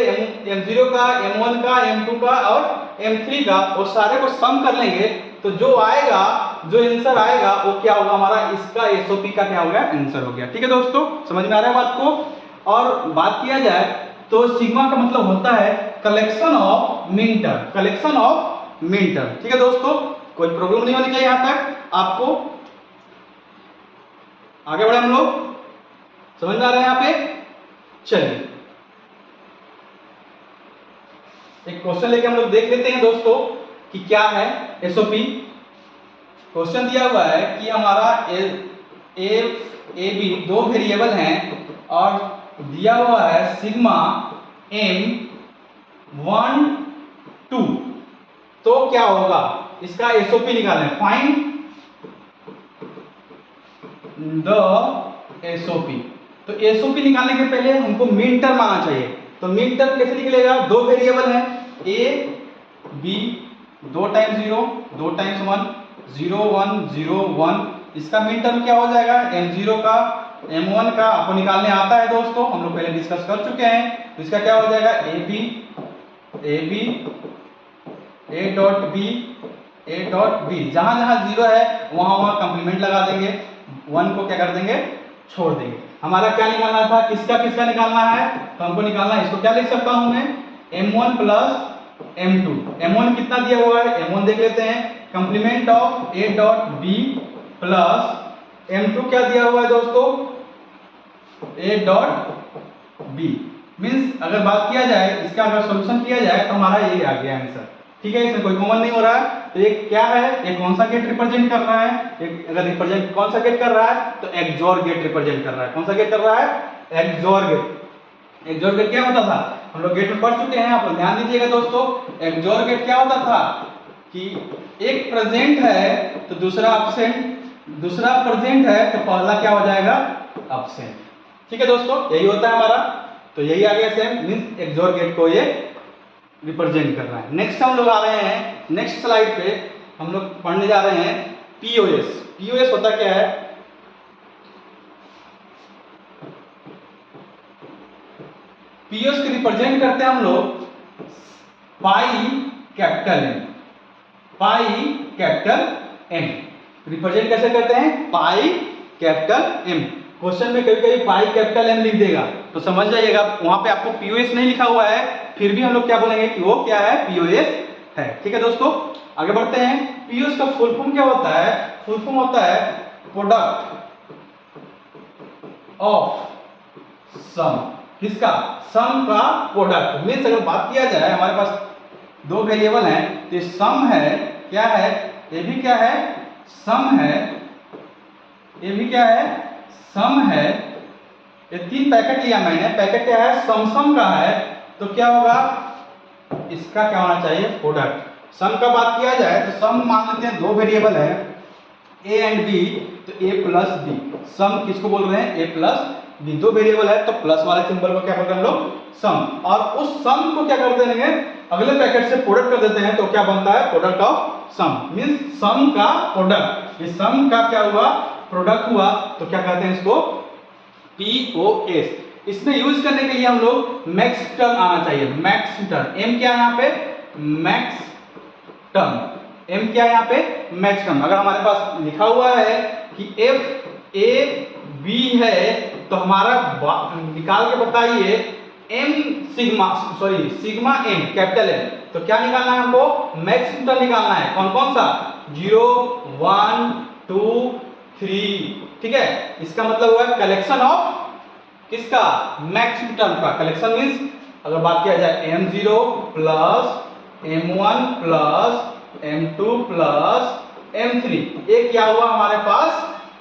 m0 का, m1 का, m2 का और m3 का, और सारे को सम कर लेंगे, तो जो आएगा, जो आंसर आएगा वो क्या होगा हमारा, इसका एसओपी का क्या होगा, आंसर हो गया। ठीक है दोस्तों, समझ में आ रहा है बात को। और बात किया जाए तो सिग्मा का मतलब होता है collection of min term, collection of min term. ठीक है दोस्तों, कोई प्रॉब्लम नहीं होनी चाहिए यहां तक आपको। आगे बढ़े हम लोग, समझ में आ रहा है यहाँ पे। चलिए एक क्वेश्चन लेके हम लोग देख लेते हैं दोस्तों कि क्या है एसओपी। क्वेश्चन दिया हुआ है कि हमारा ए बी दो वेरिएबल हैं और दिया हुआ है सिग्मा एम 1 2, तो क्या होगा, इसका एसओपी निकालें, फाइंड द एसओपी। तो एसओपी निकालने के पहले हमको मिन टर्म आना चाहिए, तो मिन टर्म कैसे निकलेगा, दो वेरिएबल हैं ए बी, 2 टाइम्स 0 2 टाइम्स 1 0 1 0 1, इसका मिन टर्म क्या हो जाएगा, m0 का m1 का आपको निकालने आता है दोस्तों, हम लोग पहले डिस्कस कर चुके हैं, तो इसका क्या हो जाएगा A B A dot B, जहां जहां 0 है वहां वहां कंप्लीमेंट लगा देंगे, 1 को क्या कर देंगे, छोड़ देंगे। हमारा क्या निकालना था, किसका किसका निकालना है, तो हमको निकालना है, इसको क्या लिख सकता हूं मैं, m1 प्लस m2। m1 कितना दिया हुआ है, m1 देख लेते हैं, complement of a dot b plus m2 क्या दिया हुआ है दोस्तों, a डॉट b। मींस अगर बात किया जाए, इसका अगर सॉल्यूशन किया जाए तो हमारा ये आ गया आंसर। ठीक है, इसमें कोई कॉमन नहीं हो रहा है, तो ये क्या है, ये कौन सा गेट रिप्रेजेंट कर रहा है, अगर रिप्रेजेंट कौन सा गेट कर रहा है, तो एक्सोर गेट रिप्रेजेंट कर रहा है। कौन सा गेट कर रहा है, एक्सोर गेट। एक्सोर गेट क्या होता था, हम लोग गेट में पढ़ चुके हैं, आप लोग ध्यान दीजिएगा दोस्तों। एक्सोर गेट क्या होता था कि एक प्रेजेंट है तो दूसरा एब्सेंट, दूसरा प्रेजेंट है तो पहला क्या हो जाएगा, एब्सेंट। ठीक है दोस्तों, यही होता है हमारा, तो यही आ गया सेम, मींस एक्सोर गेट को ये रिप्रेजेंट कर रहा है। नेक्स्ट हम लोग आ रहे हैं, नेक्स्ट स्लाइड पे हम लोग पढ़ने जा रहे हैं पीओएस। पीओएस होता क्या है, पीओएस को रिप्रेजेंट करते हैं हम लोग pi capital M, pi capital M represent कैसे करते हैं, पाई कैपिटल एम। क्वेश्चन में कभी कभी पाई कैपिटल एम लिख देगा तो समझ जाइएगा, वहां पे आपको पीओएस नहीं लिखा हुआ है, फिर भी हम लोग क्या बोलेंगे कि वो क्या है, पीओएस है। ठीक है दोस्तों, आगे बढ़ते हैं। पीओएस का फुल फॉर्म क्या होता है, फुल फॉर्म होता है प्रोडक्ट ऑफ सम, किसका, सम का प्रोडक्ट। मीन्स अगर बात किया जाए, हमारे पास दो वेरिएबल हैं, तो सम है, क्या है, ये भी क्या है, सम है, ये भी क्या है, सम है। ये 3 पैकेट लिया मैंने, पैकेट क्या है, सम का है, तो क्या होगा, इसका क्या होना चाहिए, प्रोडक्ट। सम का बात किया जाए तो सम मान लेते हैं, दो वेरिएबल है a एंड b, तो a प्लस b, सम किसको बोल रहे हैं, a प्लस b, दो वेरिएबल है तो प्लस वाले सिंबल को क्या करते हैं हम लोग, सम, और उस सम को क्या कर देंगे, अगले पैकेट से प्रोडक्ट कर देते हैं, तो क्या बनता है, प्रोडक्ट ऑफ सम, मींस सम का प्रोडक्ट। ये सम का क्या हुआ, प्रोडक्ट हुआ, तो क्या कहते हैं इसको, पीओएस। इसमें यूज करने के लिए हम लोग मैक्स टर्म आना चाहिए, मैक्स टर्म। एम क्या है यहाँ पे, मैक्स टर्म, एम क्या है यहाँ पे, मैक्स टर्म। अगर हमारे पास लिखा हुआ है कि एफ ए बी है, तो हमारा निकाल के बताइए M sigma, sorry sigma M capital M, तो क्या निकालना है हमको, मैक्स टर्म निकालना है। कौन कौन सा, 0 1 2 3। ठीक है, इसका मतलब हुआ कलेक्शन ऑफ किसका, मैक्स टर्म का। कलेक्शन मींस अगर बात किया जाए m0 plus m1 plus m2 plus m3, ये क्या हुआ हमारे पास,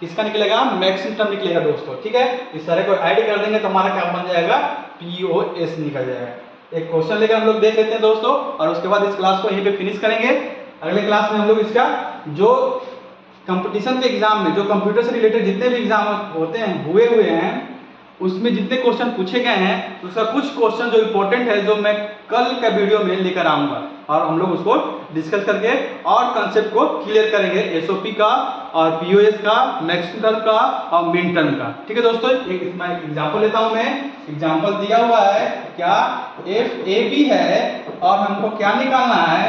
किसका निकलेगा, मैक्सिमम टर्म निकलेगा दोस्तों। ठीक है, इस सारे को ऐड कर देंगे तो हमारा क्या बन जाएगा, POS निकल जाएगा। एक क्वेश्चन लेकर हम लोग देख लेते हैं दोस्तों, और उसके बाद इस क्लास को यहीं पे फिनिश करेंगे। अगले क्लास में हम लोग इसका जो कंपटीशन के एग्जाम में जो कंप्यूटर से रिलेटेड जितने भी एग्जाम होते हैं हुए हैं उसमें जितने क्वेश्चन पूछे गए हैं उसका कुछ क्वेश्चन जो इम्पोर्टेंट है जो मैं कल का वीडियो में लेकर आऊंगा, और हम लोग उसको डिस्कस करके और कंसेप्ट को क्लियर करेंगे, एसओपी का और पीओएस का, मैक्सिमम टर्म का और मिन टर्म का। ठीक है दोस्तों, एक इसमें एग्जांपल लेता हूं मैं। एग्जांपल दिया हुआ है क्या, FAB है और हमको क्या निकालना है,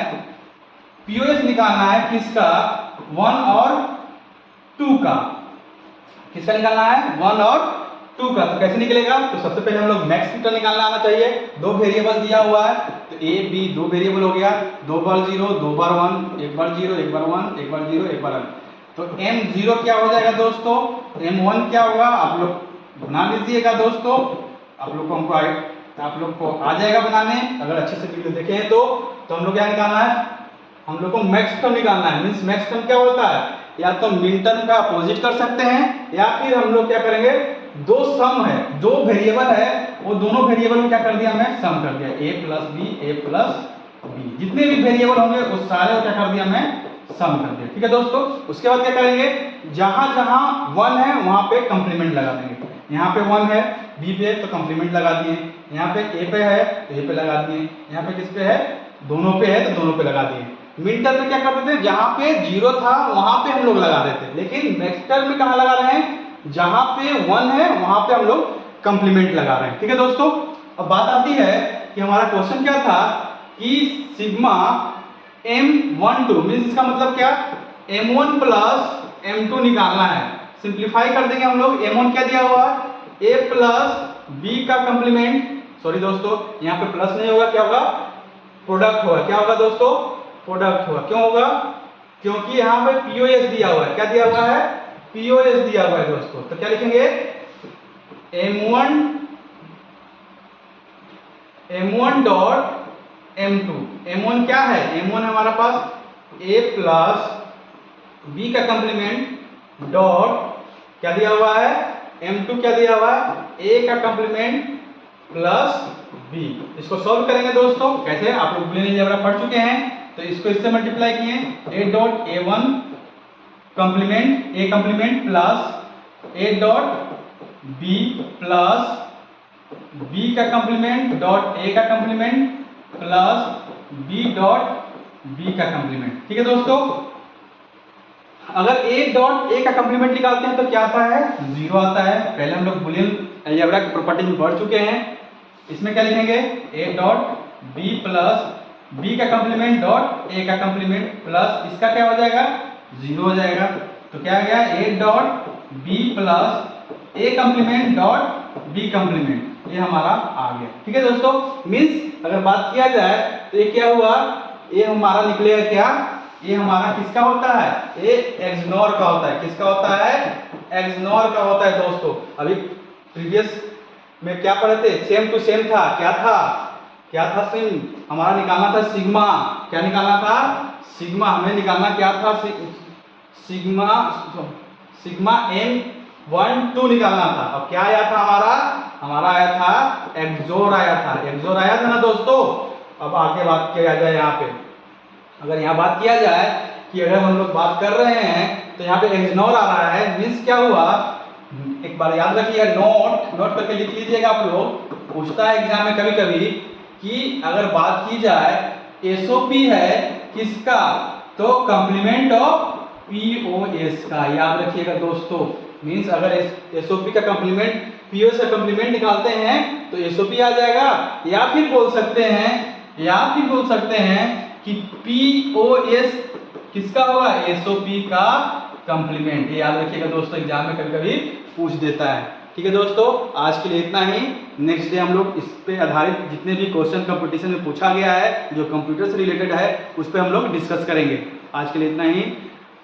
पीओएस निकालना है किसका, 1 और 2 का। किसका निकालना है, 1 और 2 का। तो कैसे निकलेगा, तो सबसे पहले हम लोग मैक्सिमम टर्म निकालना आना चाहिए। दो वेरिएबल दिया हुआ है तो A B दो वेरिएबल हो गया, 2 बार 0 2 बार 1, 1 बार 0 1 बार 1, 1 बार 0 1 बार 1। तो M0 क्या हो जाएगा दोस्तों, M1 क्या होगा, आप लोग बना लीजिएगा दोस्तों, आप लोग को आ जाएगा बनाने, अगर अच्छे से वीडियो देखे हैं तो हम लोग क्या निकालना है, हम लोग को मैक्स टर्म निकालना है। मींस मैक्स टर्म क्या होता है, या तो मिन टर्म का अपोजिट कर सकते हैं, या फिर हम लोग क्या करेंगे, दो सम है, जो वेरिएबल है वो दोनों वेरिएबल में क्या कर दिया, मैं सम कर दिया, a प्लस बी, जितने भी वेरिएबल होंगे उस सारे को क्या कर दिया, मैं सम कर दिया। ठीक है दोस्तों, उसके बाद क्या करेंगे, जहां जहां 1 है वहां पे कंप्लीमेंट लगा देंगे। यहाँ पे 1 है बी पे तो कंप्लीमेंट लगा दिए, यहाँ पे ए पे है तो ए पे लगा दिए, यहाँ पे किस पे है, दोनों पे है तो दोनों पे लगा दिए। मिन टर्म में क्या करते थे, जहां पे 0 था वहां पे हम लोग लगा देते, लेकिन मैक्स टर्म में कहां लगा रहे हैं, जहां पे 1 है वहां पे हम लोग कंप्लीमेंट लगा रहे हैं। ठीक है दोस्तों, अब बात आती है कि हमारा क्वेश्चन क्या था कि सिग्मा M12 मींस इसका मतलब क्या, M1 प्लस M2 निकालना है। सिंप्लीफाई कर देंगे हम लोग, M1 क्या दिया हुआ है, A प्लस बी का कंप्लीमेंट, सॉरी दोस्तों यहाँ पे प्लस नहीं होगा, क्या होगा, प्रोडक्ट होगा। क्या होगा दोस्तों, प्रोडक्ट होगा। क्यों होगा, क्योंकि यहाँ पे पीओएस दिया हुआ है, क्या दिया हुआ है, पीओएस दिया हुआ है दोस्तों। तो क्या लिखेंगे, M1 डॉट M2। M1 क्या है, M1 हमारा पास A प्लस बी का कंप्लीमेंट डॉट क्या दिया हुआ है, M2 क्या दिया हुआ है, A का कंप्लीमेंट प्लस B। इसको सॉल्व करेंगे दोस्तों, कैसे, आप लोग बुलियन अलजेब्रा पढ़ चुके हैं, तो इसको इससे मल्टीप्लाई किए, A dot A1 complement A complement plus A dot B plus B का कंप्लीमेंट डॉट A का complement plus B dot B का कंप्लीमेंट। ठीक है दोस्तों, अगर A डॉट A का कंप्लीमेंट निकालते हैं तो क्या आता है, 0 आता है। पहले हम लोग बुलियन अलजेब्रा की प्रॉपर्टी में पढ़ चुके हैं। इसमें क्या लिखेंगे, A dot B plus B का कंप्लीमेंट डॉट A का कंप्लीमेंट प्लस इसका क्या हो जाएगा, 0 हो जाएगा। तो क्या आ गया, A dot B plus A complement dot B complement, ये हमारा आ गया। ठीक है दोस्तों, मींस अगर बात किया जाए तो ये क्या हुआ, ये हमारा निकलेगा क्या, ये हमारा किसका होता है, ये एक्सनोर का होता है। किसका होता है, एक्सनोर का होता है दोस्तों। अभी प्रीवियस में क्या पढ़े थे, सेम टू सेम था, क्या था सेम, हमारा निकालना था सिग्मा। क्या निकालना था, सिग्मा। हमें निकालना क्या था, सिग्मा M12 निकालना था। अब क्या आया था हमारा आया था एक्सोर आया था ना दोस्तों। अब आगे बात किया जाए, यहाँ पे अगर यहाँ बात किया जाए कि अगर हम लोग बात कर रहे हैं तो यहाँ पे एक्सनोर आ रहा है, मीन्स क्या हुआ, एक बार याद रखिए, नोट करके लिख लीजिएगा आप लोग। पूछता है एग्जाम में कभी कभी कि अगर बात की जाए एसओपी है किसका, तो कंप्लीमेंट ऑफ पीओएस का, याद रखिएगा दोस्तों। मींस अगर एसओपी का कंप्लीमेंट पीओएस का कंप्लीमेंट निकालते हैं तो एसओपी आ जाएगा, या फिर बोल सकते हैं कि पीओएस किसका होगा, एसओपी का कंप्लीमेंट। ये याद रखिएगा दोस्तों, एग्जाम में कभी कभी पूछ देता है। ठीक है दोस्तों, आज के लिए इतना ही। नेक्स्ट डे हम लोग इस पे आधारित जितने भी क्वेश्चन कंपटीशन में पूछा गया है जो कंप्यूटर से रिलेटेड है उस पर हम लोग डिस्कस करेंगे। आज के लिए इतना ही।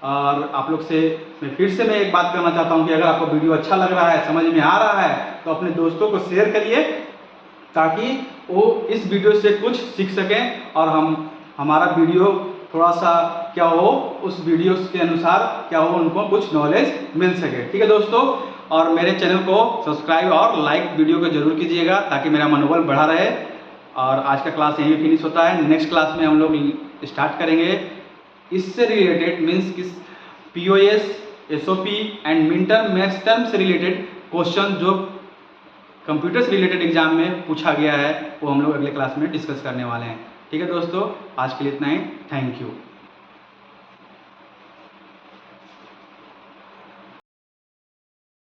और आप लोग से फिर से मैं एक बात करना चाहता हूं कि अगर आपको वीडियो अच्छा लग रहा है, समझ में आ रहा है, तो अपने दोस्तों को शेयर करिए ताकि वो इस वीडियो से कुछ सीख सकें और हमारा वीडियो थोड़ा सा क्या हो, उस वीडियो के अनुसार क्या हो, उनको कुछ नॉलेज मिल सके। ठीक है दोस्तों, और मेरे चैनल को सब्सक्राइब और लाइक वीडियो को जरूर कीजिएगा ताकि मेरा मनोबल बढ़ा रहे। और आज का क्लास यहीं फिनिश होता है। नेक्स्ट क्लास में हम लोग स्टार्ट करेंगे इससे रिलेटेड, मीन्स किस POS, SOP and mid term maths term से रिलेटेड क्वेश्चन जो कंप्यूटर से रिलेटेड एग्जाम में पूछा गया है, वो हम लोग अगले क्लास में डिस्कस करने वाले हैं। ठीक है दोस्तों, आज के लिए इतना ही। Thank you.